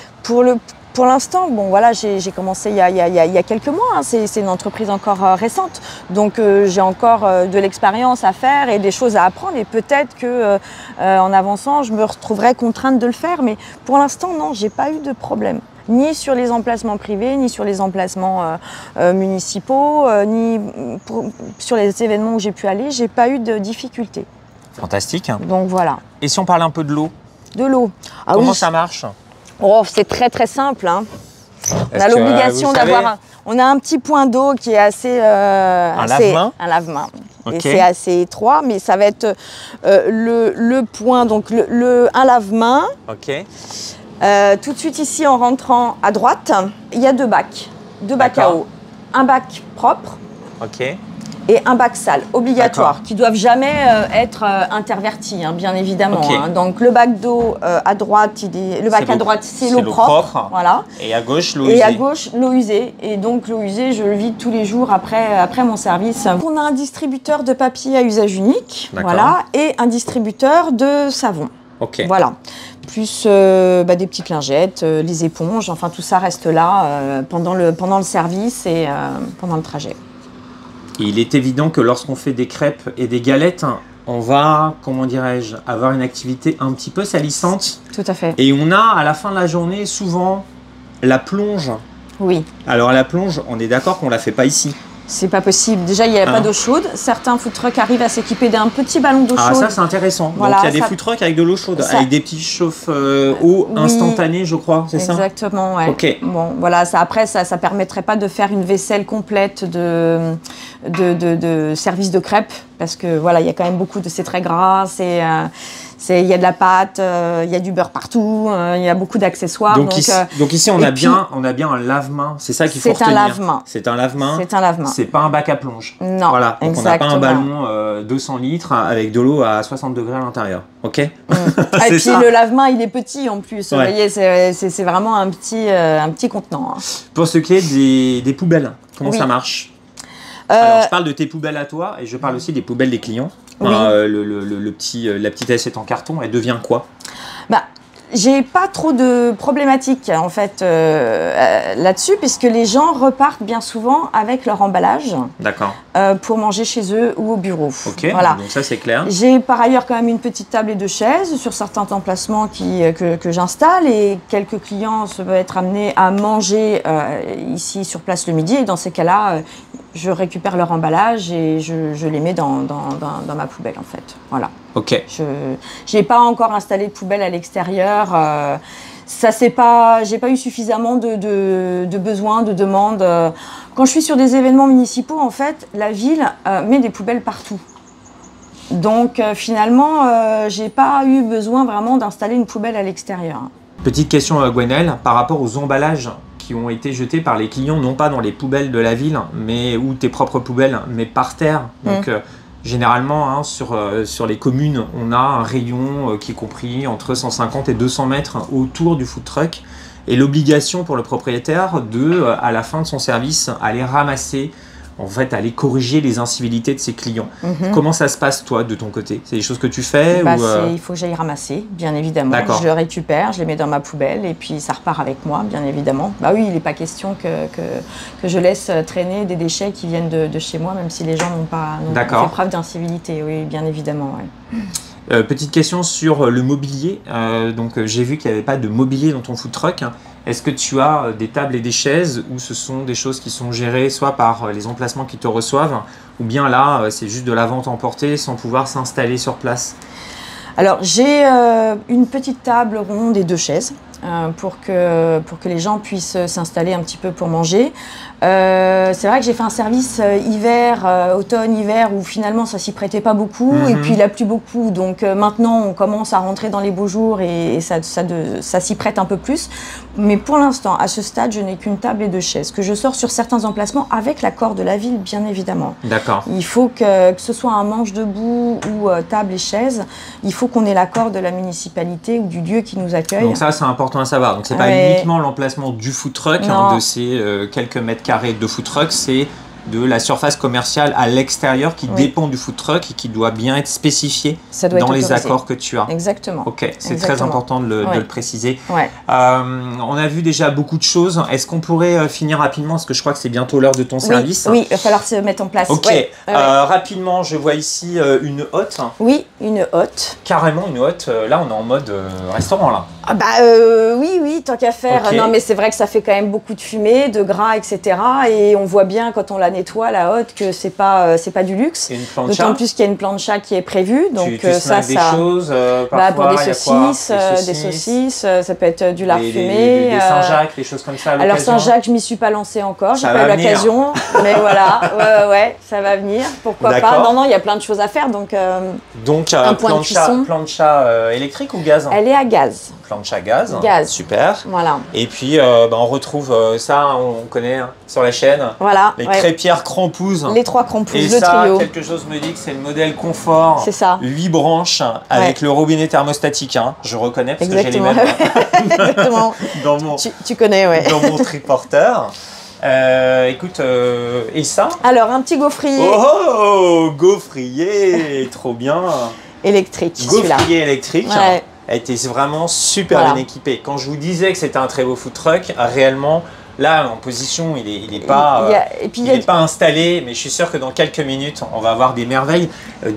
Pour l'instant, bon voilà, j'ai commencé il y a quelques mois. Hein, c'est une entreprise encore récente, donc j'ai encore de l'expérience à faire et des choses à apprendre. Et peut-être que en avançant, je me retrouverai contrainte de le faire. Mais pour l'instant, non, j'ai pas eu de problème, ni sur les emplacements privés, ni sur les emplacements municipaux, ni sur les événements où j'ai pu aller. J'ai pas eu de difficultés. Fantastique. Donc voilà. Et si on parle un peu de l'eau, De l'eau. Ah comment oui. ça marche? Oh, c'est très très simple. Hein. On a Est-ce que, l'obligation vous savez, d'avoir. On a un petit point d'eau qui est assez. lave-main. Un lave-main. Ok. Et c'est assez étroit, mais ça va être le point, donc un lave-main. Ok. Tout de suite ici, en rentrant à droite, il y a 2 bacs. 2 bacs à D'accord. eau. Un bac propre Ok. et un bac sale, obligatoire, D'accord. qui doivent jamais être intervertis, hein, bien évidemment. Ok. Hein. Donc le bac d'eau à droite, le bac C'est à l'eau- droite, c'est c'est l'eau l'eau propre. propre. Voilà. Et à gauche, l'eau Et usée. à gauche, l'eau usée. Et donc l'eau usée, je le vide tous les jours après mon service. On a un distributeur de papier à usage unique, D'accord. voilà, et un distributeur de savon. Ok. Voilà. Plus des petites lingettes, les éponges, enfin tout ça reste là pendant le service et pendant le trajet. Et il est évident que lorsqu'on fait des crêpes et des galettes, on va, comment dirais-je, avoir une activité un petit peu salissante. Tout à fait. Et on a à la fin de la journée souvent la plonge. Oui. Alors la plonge, on est d'accord qu'on la fait pas ici. C'est pas possible. Déjà, il n'y a Hein. pas d'eau chaude. Certains food trucks arrivent à s'équiper d'un petit ballon d'eau Ah chaude. ça c'est intéressant. Voilà, Donc il y a des ça- food trucks avec de l'eau chaude, ça- avec des petits chauffe-eau Oui. instantanés je crois, c'est ça? Exactement, ouais. Ok. Bon, voilà, après, ça permettrait pas de faire une vaisselle complète de service de crêpes, parce que voilà, il y a quand même beaucoup de, c'est très gras, Il y a de la pâte, il y a du beurre partout, il y a beaucoup d'accessoires. Donc ici, on a bien un lave-main. C'est ça qu'il faut retenir. C'est un lave-main. C'est un lave-main. C'est un lave-main. C'est pas un bac à plonge. Non, voilà. Donc exactement. on n'a pas un ballon 200 litres avec de l'eau à 60 degrés à l'intérieur. Ok. Et puis ça. le lave-main, il est petit en plus. Ouais. Vous voyez, c'est vraiment un petit contenant. Hein. Pour ce qui est des poubelles, comment Oui. ça marche? Alors, je parle de tes poubelles à toi et je parle aussi des poubelles des clients. Oui. La petite assiette en carton, elle devient quoi? Bah, j'ai pas trop de problématiques en fait là-dessus, puisque les gens repartent bien souvent avec leur emballage D'accord. pour manger chez eux ou au bureau. Ok, Voilà. donc ça c'est clair. J'ai par ailleurs quand même une petite table et 2 chaises sur certains emplacements que j'installe, et quelques clients se peuvent être amenés à manger ici sur place le midi, et dans ces cas-là, je récupère leur emballage et je les mets dans ma poubelle en fait. Voilà. Ok. Je n'ai pas encore installé de poubelle à l'extérieur. J'ai pas eu suffisamment de besoins, de demandes. Quand je suis sur des événements municipaux, en fait, la ville met des poubelles partout. Donc finalement, j'ai pas eu besoin vraiment d'installer une poubelle à l'extérieur. Petite question Gwenelle, par rapport aux emballages qui ont été jetés par les clients, non pas dans les poubelles de la ville, mais ou tes propres poubelles, mais par terre. Donc généralement, hein, sur les communes, on a un rayon qui est compris entre 150 et 200 mètres autour du food truck, et l'obligation pour le propriétaire de, à la fin de son service, aller ramasser, en fait, aller corriger les incivilités de ses clients. Comment ça se passe, toi, de ton côté? C'est des choses que tu fais ou Il faut que j'aille ramasser, bien évidemment. D'accord. Je le récupère, je les mets dans ma poubelle et puis ça repart avec moi, bien évidemment. Bah oui, il n'est pas question que je laisse traîner des déchets qui viennent de chez moi, même si les gens n'ont pas fait preuve d'incivilité. Oui, bien évidemment. Ouais. Petite question sur le mobilier. Donc j'ai vu qu'il n'y avait pas de mobilier dans ton food truck. Est-ce que tu as des tables et des chaises, ou ce sont des choses qui sont gérées soit par les emplacements qui te reçoivent, ou bien là c'est juste de la vente emportée sans pouvoir s'installer sur place? Alors j'ai une petite table ronde et 2 chaises pour que les gens puissent s'installer un petit peu pour manger. C'est vrai que j'ai fait un service automne-hiver où finalement ça s'y prêtait pas beaucoup, et puis il a plu beaucoup, donc maintenant on commence à rentrer dans les beaux jours et ça s'y prête un peu plus. Mais pour l'instant, à ce stade, je n'ai qu'une table et 2 chaises que je sors sur certains emplacements avec l'accord de la ville, bien évidemment. D'accord. Il faut que ce soit un manche debout ou table et chaise, il faut qu'on ait l'accord de la municipalité ou du lieu qui nous accueille. Donc ça c'est important à savoir. Donc c'est pas uniquement l'emplacement du food truck, de ces quelques mètres carrés de food truck, c'est de la surface commerciale à l'extérieur qui dépend du food truck et qui doit bien être spécifiée dans les accords que tu as. Exactement. Ok, c'est très important de le préciser. Ouais. On a vu déjà beaucoup de choses. Est-ce qu'on pourrait finir rapidement, parce que je crois que c'est bientôt l'heure de ton service? Oui, il va falloir se mettre en place. Ok, rapidement, je vois ici une hotte. Oui, une hotte. Carrément une hotte. Là, on est en mode restaurant là. Ah bah oui, tant qu'à faire. Okay. Non, mais c'est vrai que ça fait quand même beaucoup de fumée, de gras, etc. Et on voit bien quand on la nettoie, la hotte, que c'est pas du luxe. D'autant plus qu'il y a une plancha qui est prévue. Donc tu ça, des choses, pour des saucisses, ça peut être du lard fumé. Des Saint-Jacques, des choses comme ça. Alors Saint-Jacques, je m'y suis pas lancée encore, j'ai pas eu l'occasion. Mais voilà, ouais, ça va venir. Pourquoi pas? Non, il y a plein de choses à faire. Donc un point de cuisson. Plancha électrique ou gaz? Elle est à gaz. Plancha gaz. Super. Voilà. Et puis on retrouve ça, on connaît sur la chaîne. Voilà. Les crêpières Crampouze. Les 3 Crampouze, et le ça, trio. Quelque chose me dit que c'est le modèle confort. C'est ça. 8 branches avec le robinet thermostatique. Je reconnais parce que j'ai les mêmes. Exactement. Dans mon, tu connais, dans mon triporteur. Écoute, et ça? Alors, un petit gaufrier. Oh, gaufrier, trop bien. Électrique. Gaufrier électrique. Ouais. Elle était vraiment super bien équipée. Quand je vous disais que c'était un très beau food truck, réellement, là, en position, il n'est pas, pas installé, mais je suis sûr que dans quelques minutes, on va avoir des merveilles.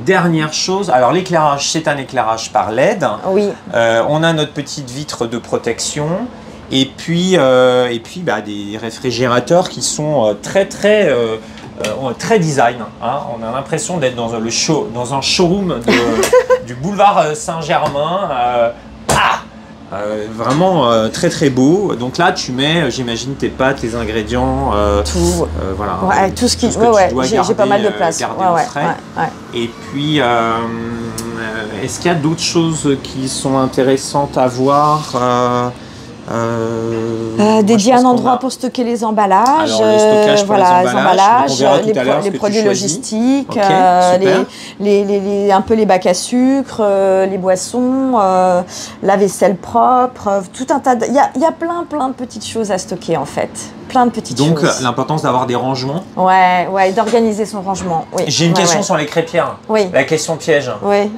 Dernière chose, alors l'éclairage, c'est un éclairage par LED. Oui. On a notre petite vitre de protection. Et puis des réfrigérateurs qui sont très design. On a l'impression d'être dans un showroom du boulevard Saint-Germain. Vraiment très beau. Donc là, tu mets, j'imagine, tes pâtes, tes ingrédients. Tout. Voilà. Ouais, tout ce qui. J'ai pas mal de place. Et Est-ce qu'il y a d'autres choses qui sont intéressantes à voir dédier un endroit pour stocker les emballages, alors, le stockage pour voilà, les emballages, les produits logistiques, okay, un peu les bacs à sucre, les boissons, la vaisselle propre, tout un tas de... Il y a plein de petites choses à stocker en fait. Plein de petites choses. Donc l'importance d'avoir des rangements. Ouais, d'organiser son rangement. Oui. J'ai une question sur les crêpières. Oui. La question piège. Oui.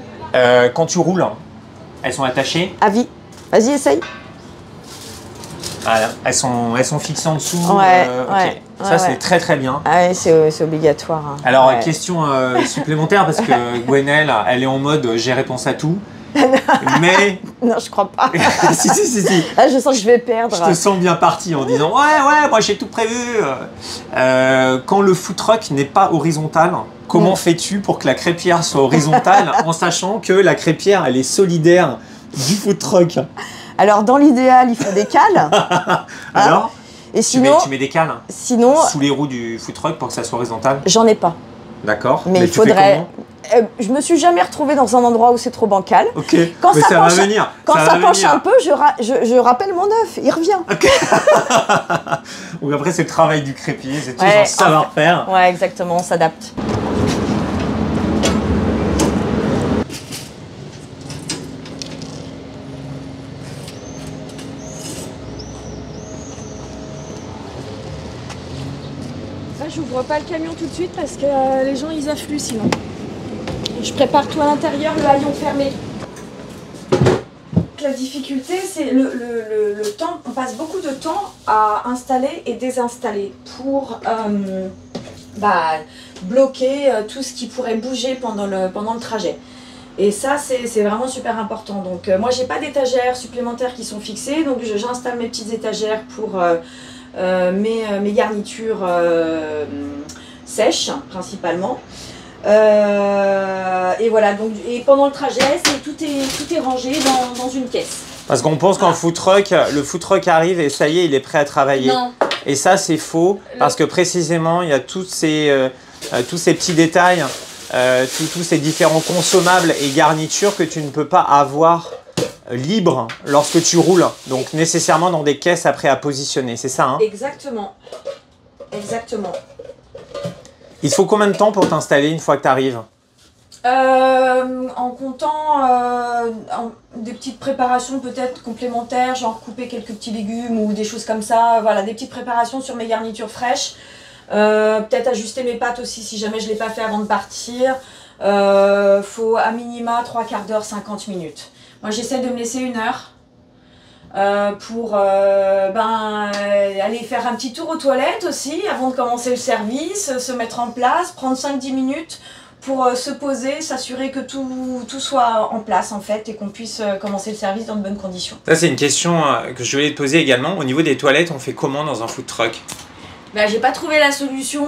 Quand tu roules, elles sont attachées? À vie. Vas-y, essaye. Voilà. Elles sont fixées en dessous. Ouais, okay. Ça, c'est très bien. Ah oui, c'est obligatoire. Hein. Alors, question supplémentaire, parce que Gwenelle, elle est en mode j'ai réponse à tout. Mais. Non, je crois pas. si. Là, je sens que je vais perdre. Je te sens bien parti en disant ouais, moi j'ai tout prévu. Quand le food truck n'est pas horizontal, comment fais-tu pour que la crêpière soit horizontale en sachant que la crêpière, elle est solidaire du food truck? Alors, dans l'idéal, il faut des cales. Alors et sinon, tu mets des cales sinon, sous les roues du food truck pour que ça soit horizontal? J'en ai pas. D'accord. Mais il faudrait. Je me suis jamais retrouvée dans un endroit où c'est trop bancal. Ok. Quand mais ça va penche, venir. Quand ça penche un peu, je rappelle mon œuf, il revient. Ok. Donc après, c'est le travail du crépier, c'est tout son savoir-faire. Ouais, exactement, on s'adapte. J'ouvre pas le camion tout de suite parce que les gens ils affluent sinon. Je prépare tout à l'intérieur, le haillon fermé. La difficulté c'est le temps, on passe beaucoup de temps à installer et désinstaller pour bloquer tout ce qui pourrait bouger pendant le trajet. Et ça c'est vraiment super important. Donc moi j'ai pas d'étagères supplémentaires qui sont fixées, donc j'installe mes petites étagères pour mes garnitures sèches principalement. Et voilà, donc, et pendant le trajet, tout est rangé dans une caisse. Parce qu'on pense qu'en le food truck arrive et ça y est, il est prêt à travailler. Non. Et ça, c'est faux, parce que précisément, il y a tous ces petits détails, tous ces différents consommables et garnitures que tu ne peux pas avoir libre lorsque tu roules, donc nécessairement dans des caisses après à positionner, c'est ça hein? Exactement. Il faut combien de temps pour t'installer une fois que tu arrives? En comptant des petites préparations peut-être complémentaires, genre couper quelques petits légumes ou des choses comme ça, voilà, des petites préparations sur mes garnitures fraîches, peut-être ajuster mes pâtes aussi si jamais je ne l'ai pas fait avant de partir, faut à minima 3/4 d'heure, 50 minutes. Moi j'essaie de me laisser 1 heure pour aller faire un petit tour aux toilettes aussi avant de commencer le service, se mettre en place, prendre 5-10 minutes pour se poser, s'assurer que tout soit en place en fait et qu'on puisse commencer le service dans de bonnes conditions. Ça c'est une question que je voulais te poser également. Au niveau des toilettes, on fait comment dans un food truck? J'ai pas trouvé la solution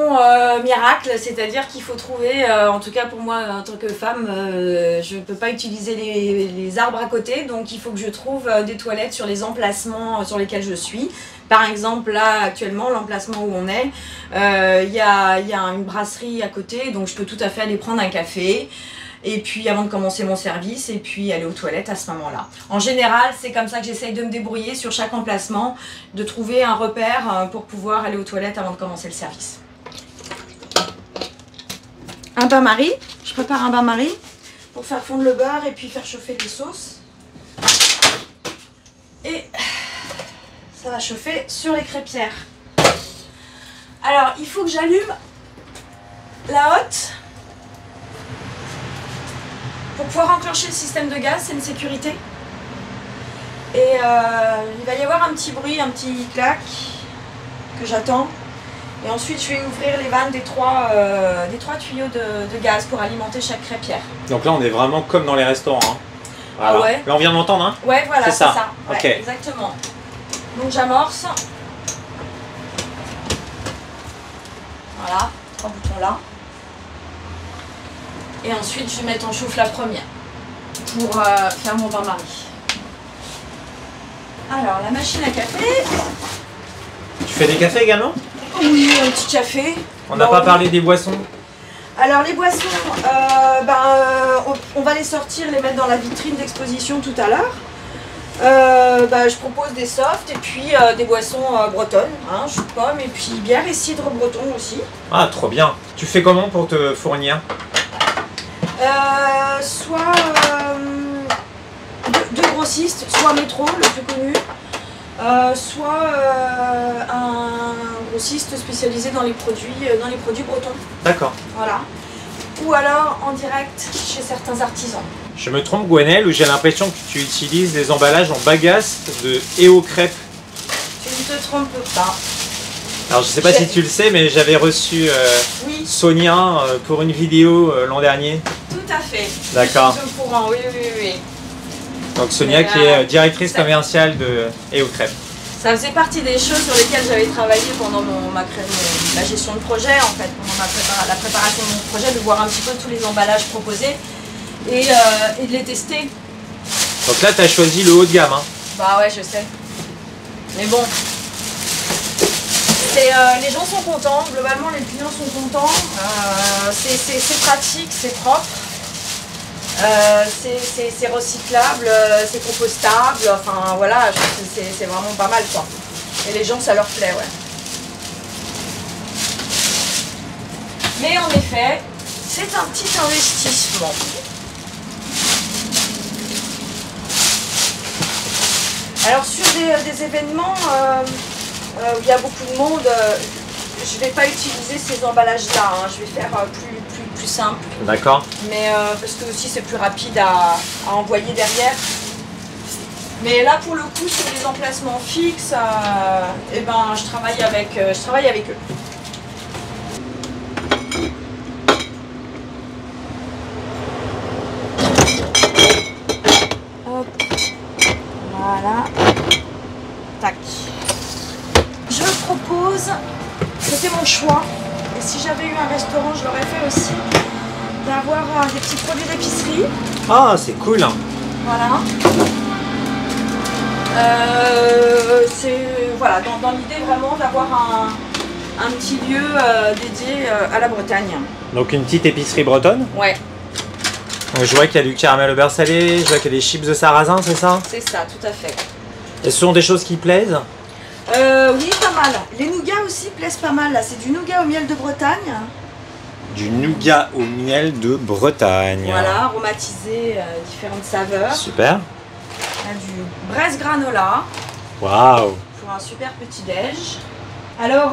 miracle, c'est-à-dire qu'il faut trouver, en tout cas pour moi en tant que femme, je peux pas utiliser les arbres à côté, donc il faut que je trouve des toilettes sur les emplacements sur lesquels je suis. Par exemple là actuellement, l'emplacement où on est, il y a une brasserie à côté, donc je peux tout à fait aller prendre un café. Et puis avant de commencer mon service, et puis aller aux toilettes à ce moment-là. En général, c'est comme ça que j'essaye de me débrouiller sur chaque emplacement, de trouver un repère pour pouvoir aller aux toilettes avant de commencer le service. Un bain-marie, je prépare un bain-marie pour faire fondre le beurre et puis faire chauffer les sauces. Et ça va chauffer sur les crêpières. Alors, il faut que j'allume la hotte. Pour pouvoir enclencher le système de gaz, c'est une sécurité. Et il va y avoir un petit bruit, un petit clac que j'attends. Et ensuite, je vais ouvrir les vannes des trois tuyaux de gaz pour alimenter chaque crêpière. Donc là, on est vraiment comme dans les restaurants. Hein. Voilà. Ah ouais. Là, on vient d'entendre. Hein? Ouais, voilà, c'est ça. Ouais, ok. Exactement. Donc j'amorce. Voilà, 3 boutons là. Et ensuite, je vais mettre en chauffe la première pour faire mon bain-marie. Alors, la machine à café. Tu fais des cafés également? Oui, un petit café. On n'a pas parlé des boissons? Alors les boissons, on va les sortir, les mettre dans la vitrine d'exposition tout à l'heure. Je propose des softs et puis des boissons bretonnes, hein, jus de pomme et puis bière et cidre breton aussi. Ah, trop bien. Tu fais comment pour te fournir? Soit deux grossistes, soit Métro, le plus connu, soit un grossiste spécialisé dans les produits bretons. D'accord. Voilà. Ou alors en direct chez certains artisans. Je me trompe, Gwenelle, ou j'ai l'impression que tu utilises des emballages en bagasse de EO Crêpes? Tu ne te trompes pas. Alors je sais pas si tu le sais, mais j'avais reçu Oui. Sonia pour une vidéo l'an dernier. Tout à fait. D'accord. Je suis au courant, oui. Donc Sonia Mais, qui est directrice ça- commerciale de EO Crêpes. Ça faisait partie des choses sur lesquelles j'avais travaillé pendant ma gestion de projet, en fait, pendant la préparation de mon projet, de voir un petit peu tous les emballages proposés et de les tester. Donc là, tu as choisi le haut de gamme. Hein. Bah ouais, je sais. Mais bon, les gens sont contents, globalement les clients sont contents, c'est pratique, c'est propre. C'est recyclable, c'est compostable, enfin voilà, je trouve que c'est vraiment pas mal quoi. Et les gens ça leur plaît, ouais. Mais en effet, c'est un petit investissement. Alors sur des événements où il y a beaucoup de monde, je ne vais pas utiliser ces emballages-là, hein. Je vais faire plus simple. D'accord. Mais parce que aussi c'est plus rapide à envoyer derrière. Mais là pour le coup sur les emplacements fixes, je travaille avec eux. Hop. Voilà. Tac. Je propose, c'était mon choix. Et si j'avais eu un restaurant, je l'aurais fait aussi, d'avoir des petits produits d'épicerie. Ah, c'est cool. Voilà. C'est voilà, dans l'idée vraiment d'avoir un petit lieu dédié à la Bretagne. Donc une petite épicerie bretonne. Ouais, Donc, je vois qu'il y a du caramel au beurre salé, je vois qu'il y a des chips de sarrasin, c'est ça? c'est ça, tout à fait. Et ce sont des choses qui plaisent? Oui, pas mal. Les nougats aussi plaisent pas mal. Là, c'est du nougat au miel de Bretagne. Du nougat au miel de Bretagne. Voilà, aromatisé, différentes saveurs. Super. On a du braise granola Waouh. pour un super petit déj. Alors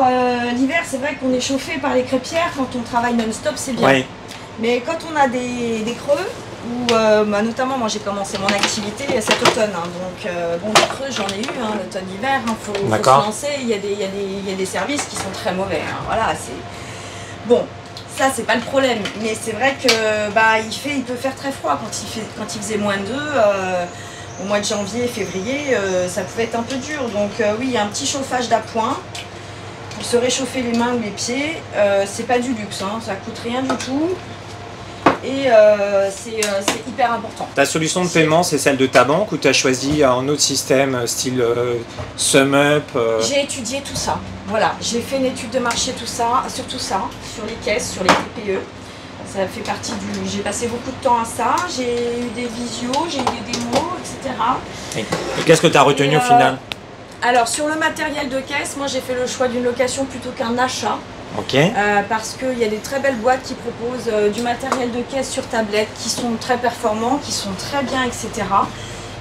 l'hiver, c'est vrai qu'on est chauffé par les crêpières quand on travaille non-stop, c'est bien. Oui. Mais quand on a des creux, ou notamment moi j'ai commencé mon activité cet automne, hein, donc des creux j'en ai eu, hein, l'automne-hiver, faut se lancer, il y a des services qui sont très mauvais, hein, voilà, c'est... Bon, ça c'est pas le problème, mais c'est vrai que il peut faire très froid quand il faisait -2, au mois de janvier, février, ça pouvait être un peu dur, donc oui, il y a un petit chauffage d'appoint pour se réchauffer les mains ou les pieds, c'est pas du luxe, hein, ça coûte rien du tout. Et c'est hyper important. Ta solution de paiement, c'est celle de ta banque ou tu as choisi un autre système style SumUp J'ai étudié tout ça. Voilà, j'ai fait une étude de marché sur tout ça, sur les caisses, sur les TPE. Ça fait partie du... J'ai passé beaucoup de temps à ça. J'ai eu des visios, j'ai eu des démos, etc. Et qu'est-ce que tu as retenu au final? Alors sur le matériel de caisse, moi j'ai fait le choix d'une location plutôt qu'un achat. Ok. Parce qu'il y a des très belles boîtes qui proposent du matériel de caisse sur tablette qui sont très performants, qui sont très bien, etc.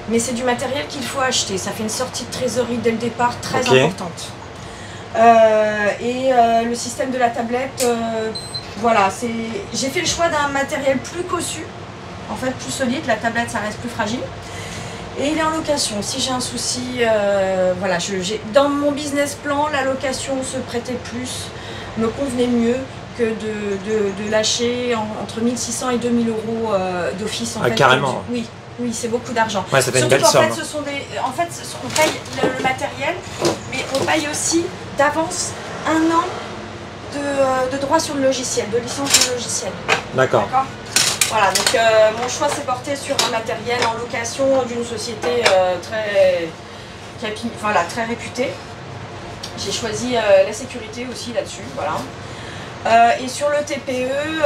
Mais c'est du matériel qu'il faut acheter. Ça fait une sortie de trésorerie dès le départ très importante. Le système de la tablette, voilà, j'ai fait le choix d'un matériel plus cossu, en fait plus solide. La tablette, ça reste plus fragile. Et il est en location. Si j'ai un souci, voilà, dans mon business plan, la location se prêtait plus, me convenait mieux que de lâcher entre 1600 et 2000 euros d'office. En fait, carrément. Oui, c'est beaucoup d'argent. Ouais, ça fait une Surtout belle qu'en somme. fait, on paye le matériel, mais on paye aussi d'avance 1 an de droit sur le logiciel, de licence de logiciel. D'accord. Voilà, donc mon choix s'est porté sur un matériel en location d'une société très réputée. J'ai choisi la sécurité aussi là-dessus, voilà. Et sur le TPE,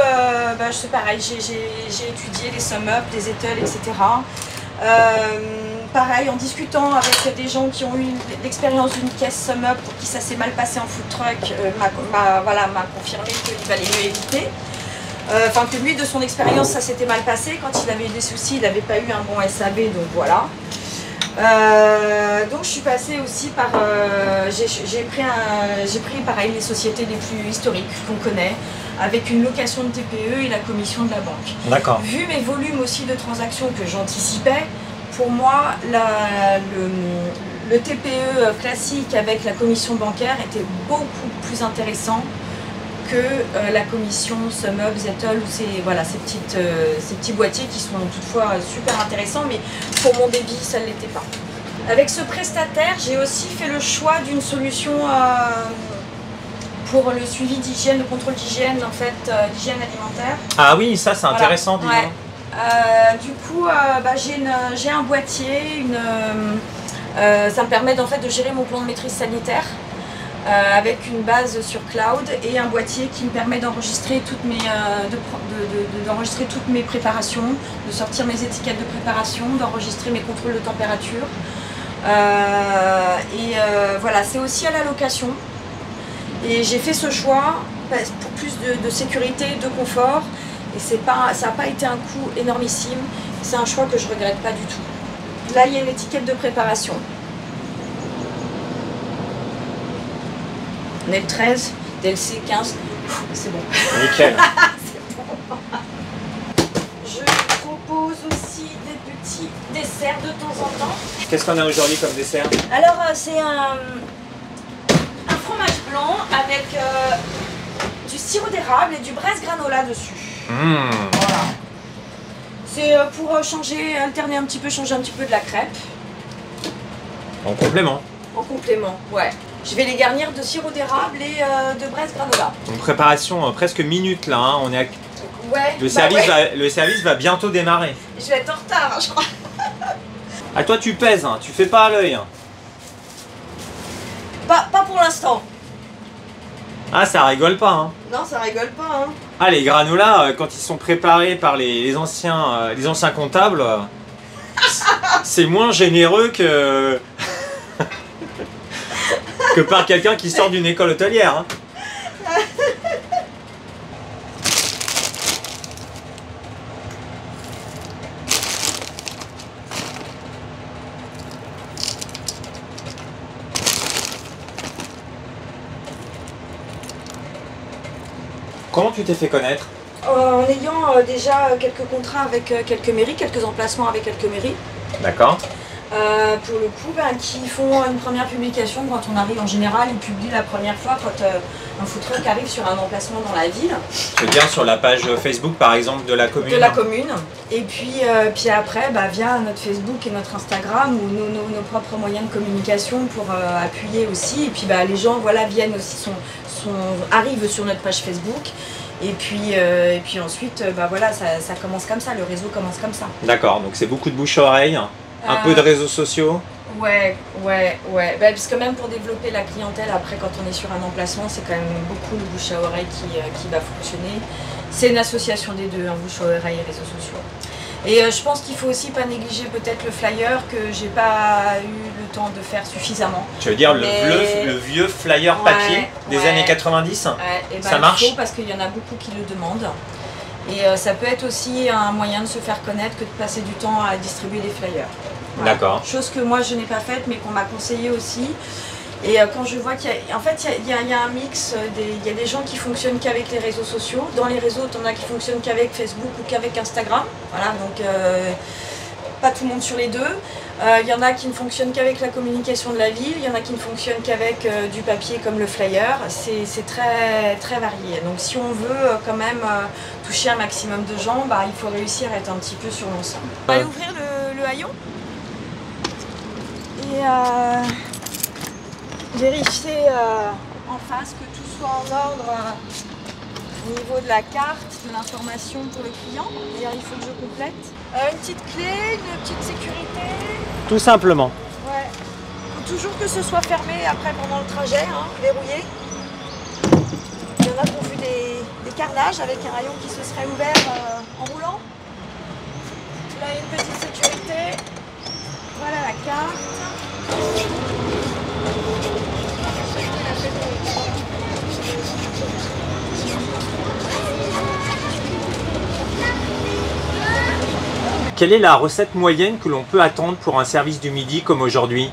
c'est pareil, j'ai étudié les sum-up, les Ethel, etc. Pareil, en discutant avec des gens qui ont eu l'expérience d'une caisse sum-up pour qui ça s'est mal passé en food truck, m'a confirmé qu'il valait mieux éviter. Enfin, que lui, de son expérience, ça s'était mal passé. Quand il avait eu des soucis, il n'avait pas eu un bon SAV, donc voilà. Donc je suis passée aussi par... j'ai pris pareil les sociétés les plus historiques qu'on connaît, avec une location de TPE et la commission de la banque. D'accord. Vu mes volumes aussi de transactions que j'anticipais, pour moi, le TPE classique avec la commission bancaire était beaucoup plus intéressant que la commission SumUp, Zettel ou ces petits boîtiers qui sont toutefois super intéressants, mais pour mon débit, ça ne l'était pas. Avec ce prestataire, j'ai aussi fait le choix d'une solution pour le suivi d'hygiène, le contrôle d'hygiène, en fait, d'hygiène alimentaire. Ah oui, ça c'est intéressant, dis donc. Du coup, j'ai un boîtier, ça me permet en fait de gérer mon plan de maîtrise sanitaire. Avec une base sur cloud et un boîtier qui me permet d'enregistrer toutes mes préparations, de sortir mes étiquettes de préparation, d'enregistrer mes contrôles de température. Voilà, c'est aussi à la location. Et j'ai fait ce choix pour plus de sécurité, de confort. Et ça n'a pas été un coût énormissime. C'est un choix que je ne regrette pas du tout. Là, il y a une étiquette de préparation. On est le 13, DLC 15, c'est bon. Nickel. C'est bon. Je propose aussi des petits desserts de temps en temps. Qu'est-ce qu'on a aujourd'hui comme dessert? Alors c'est un fromage blanc avec du sirop d'érable et du braise granola dessus. Voilà. C'est pour alterner un petit peu, changer un petit peu de la crêpe. En complément. En complément, ouais. Je vais les garnir de sirop d'érable et de braise granola. Une préparation presque minute là, hein. On est à... Ouais. Le service va bientôt démarrer. Je vais être en retard, hein, je crois. Ah toi tu pèses, hein. Tu fais pas à l'œil. Hein. Pas pour l'instant. Ah ça rigole pas. Hein. Non, ça rigole pas. Hein. Ah les granolas, quand ils sont préparés par les anciens comptables, c'est moins généreux que... que par quelqu'un qui sort d'une école hôtelière. Hein. Comment tu t'es fait connaître? En ayant déjà quelques contrats avec quelques mairies, quelques emplacements avec quelques mairies. D'accord. Pour le coup, qui font une première publication quand on arrive. En général, ils publient la première fois quand un food truck arrive sur un emplacement dans la ville. Je veux dire sur la page Facebook par exemple de la commune. De la commune. Et puis après, via notre Facebook et notre Instagram ou nos propres moyens de communication pour appuyer aussi. Et puis les gens viennent aussi, arrivent sur notre page Facebook. Et puis ensuite, ça commence comme ça, le réseau commence comme ça. D'accord, donc c'est beaucoup de bouche à oreille. Un peu de réseaux sociaux? Ouais. Parce que même pour développer la clientèle, après quand on est sur un emplacement, c'est quand même beaucoup de bouche à oreille qui va fonctionner. C'est une association des deux, bouche à oreille et réseaux sociaux. Et je pense qu'il faut aussi pas négliger peut-être le flyer que j'ai pas eu le temps de faire suffisamment. Tu veux dire le vieux flyer papier des années 90? Ça marche? Parce qu'il y en a beaucoup qui le demandent. Et ça peut être aussi un moyen de se faire connaître que de passer du temps à distribuer des flyers. Voilà. D'accord. Chose que moi je n'ai pas faite mais qu'on m'a conseillé aussi. Et quand je vois qu'il y a un mix, il y a des gens qui fonctionnent qu'avec les réseaux sociaux. Dans les réseaux, il y en a qui fonctionnent qu'avec Facebook ou qu'avec Instagram. Voilà, donc pas tout le monde sur les deux. Il y en a qui ne fonctionnent qu'avec la communication de la ville, il y en a qui ne fonctionnent qu'avec du papier comme le flyer. C'est très, très varié. Donc si on veut quand même toucher un maximum de gens, il faut réussir à être un petit peu sur l'ensemble. On va aller ouvrir le haillon et vérifier en face que tout soit en ordre au niveau de la carte, de l'information pour le client. D'ailleurs, il faut que je complète. Une petite clé, une petite sécurité. Tout simplement. Ouais. Il faut toujours que ce soit fermé après pendant le trajet, verrouillé. Il y en a qui ont vu des carrelage avec un rayon qui se serait ouvert en roulant. Là, il y a une petite sécurité. Voilà la carte. Quelle est la recette moyenne que l'on peut attendre pour un service du midi comme aujourd'hui?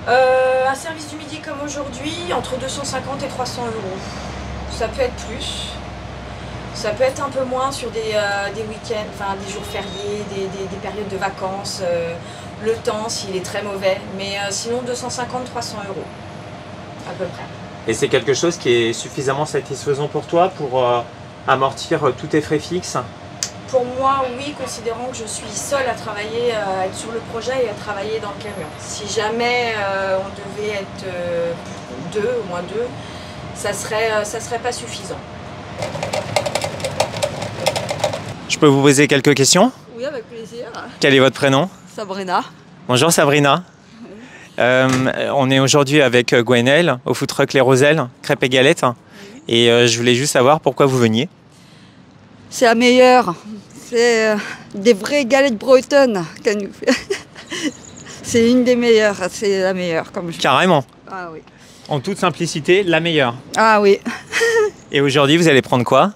Un service du midi comme aujourd'hui, entre 250 et 300 euros. Ça peut être plus. Ça peut être un peu moins sur des week-ends, enfin des jours fériés, des périodes de vacances, le temps s'il est très mauvais. Mais sinon 250-300 euros à peu près. Et c'est quelque chose qui est suffisamment satisfaisant pour toi pour amortir tous tes frais fixes? Pour moi, oui, considérant que je suis seule à travailler, à être sur le projet et à travailler dans le camion. Si jamais on devait être deux, au moins deux, ça serait pas suffisant. Je peux vous poser quelques questions? Oui, avec plaisir. Quel est votre prénom? Sabrina. Bonjour Sabrina. On est aujourd'hui avec Gwenelle au food truck Les Roselles, crêpes et galettes. Et je voulais juste savoir pourquoi vous veniez. C'est la meilleure. C'est des vraies galettes bretonnes qu'elle nous fait. C'est une des meilleures. C'est la meilleure. Comme je... Carrément. Ah oui. En toute simplicité, la meilleure. Ah oui. Et aujourd'hui, vous allez prendre quoi?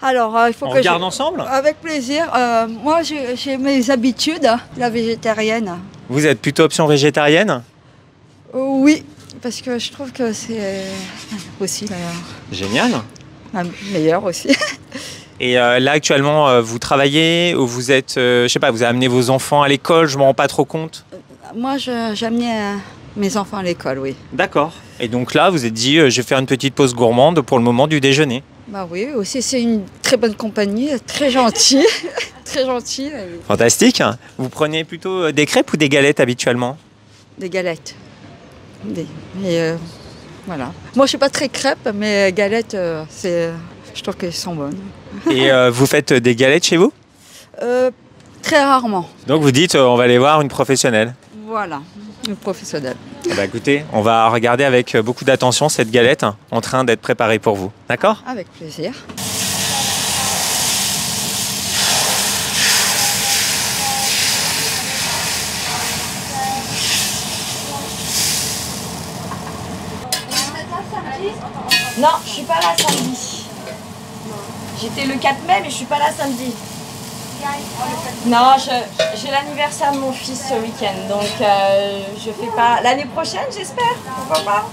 Alors, il faut On que regarde ensemble? Avec plaisir. Moi, j'ai mes habitudes, la végétarienne. Vous êtes plutôt option végétarienne? Oui, parce que je trouve que c'est aussi Génial. la meilleure aussi. Et là, actuellement, vous travaillez ou vous êtes, je sais pas, vous avez amené vos enfants à l'école, je m'en rends pas trop compte. Moi, j'amenais mes enfants à l'école, oui. D'accord. Et donc là, vous êtes dit, je vais faire une petite pause gourmande pour le moment du déjeuner. Bah oui, aussi c'est une très bonne compagnie, très gentille, très gentille. Fantastique. Vous prenez plutôt des crêpes ou des galettes habituellement? Des galettes. Voilà. Moi, je suis pas très crêpe, mais galettes, je trouve qu'elles sont bonnes. Et vous faites des galettes chez vous? Très rarement. Donc vous dites, on va aller voir une professionnelle. Voilà, une professionnelle. Eh ben, écoutez, on va regarder avec beaucoup d'attention cette galette en train d'être préparée pour vous. D'accord? Avec plaisir. Non, je suis pas là samedi. J'étais le 4 mai, mais je suis pas là samedi. Non, j'ai l'anniversaire de mon fils ce week-end, donc je fais pas. L'année prochaine, j'espère. Pourquoi pas?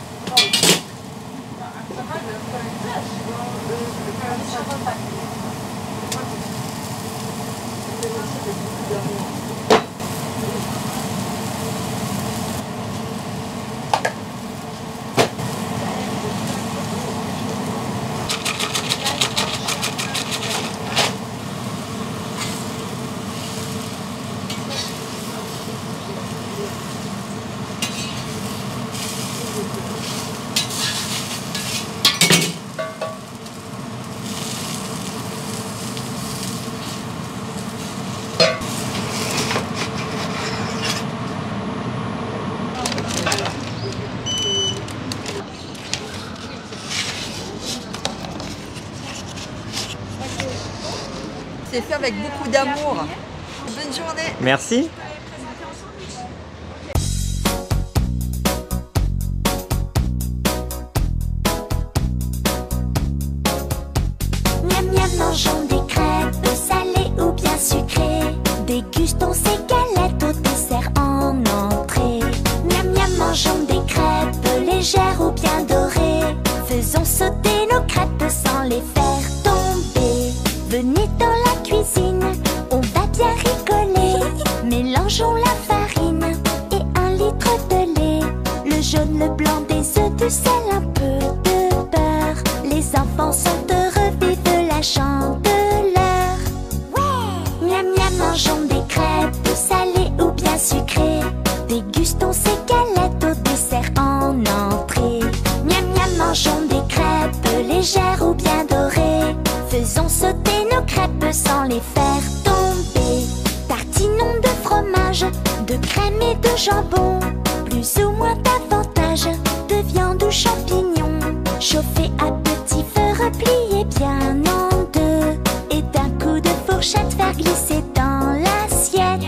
C'est fait avec beaucoup d'amour. Bonne journée. Merci. Miam miam, mangeons des crêpes salées ou bien sucrées. Dégustons ces galettes au dessert en entrée. Miam miam, mangeons des crêpes légères ou bien dorées. Faisons sauter nos crêpes sans les faire tomber. Venez dans la cuisine, on va bien rigoler. Mélangeons la farine et 1 litre de lait. Le jaune, le blanc, des œufs, du sel, un peu de beurre. Les enfants sont heureux, vive la chandeleur. Ouais. Miam miam, mangeons des crêpes salées ou bien sucrées. Dégustons ces galettes au dessert en entrée. Miam miam, mangeons des crêpes légères ou bien dorées. Faisons sauter nos crêpes sans les faire tomber. Tartinons de fromage, de crème et de jambon. Plus ou moins davantage de viande ou champignons. Chauffez à petit feu, repliez bien. bien en deux et d'un coup de fourchette faire glisser dans l'assiette.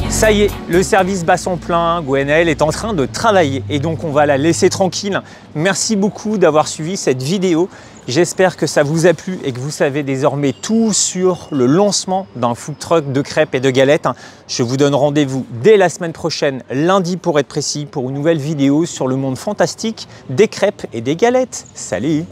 Ça y est, le service bat son plein, Gwenaëlle est en train de travailler et donc on va la laisser tranquille. Merci beaucoup d'avoir suivi cette vidéo. J'espère que ça vous a plu et que vous savez désormais tout sur le lancement d'un food truck de crêpes et de galettes. Je vous donne rendez-vous dès la semaine prochaine, lundi pour être précis, pour une nouvelle vidéo sur le monde fantastique des crêpes et des galettes. Salut!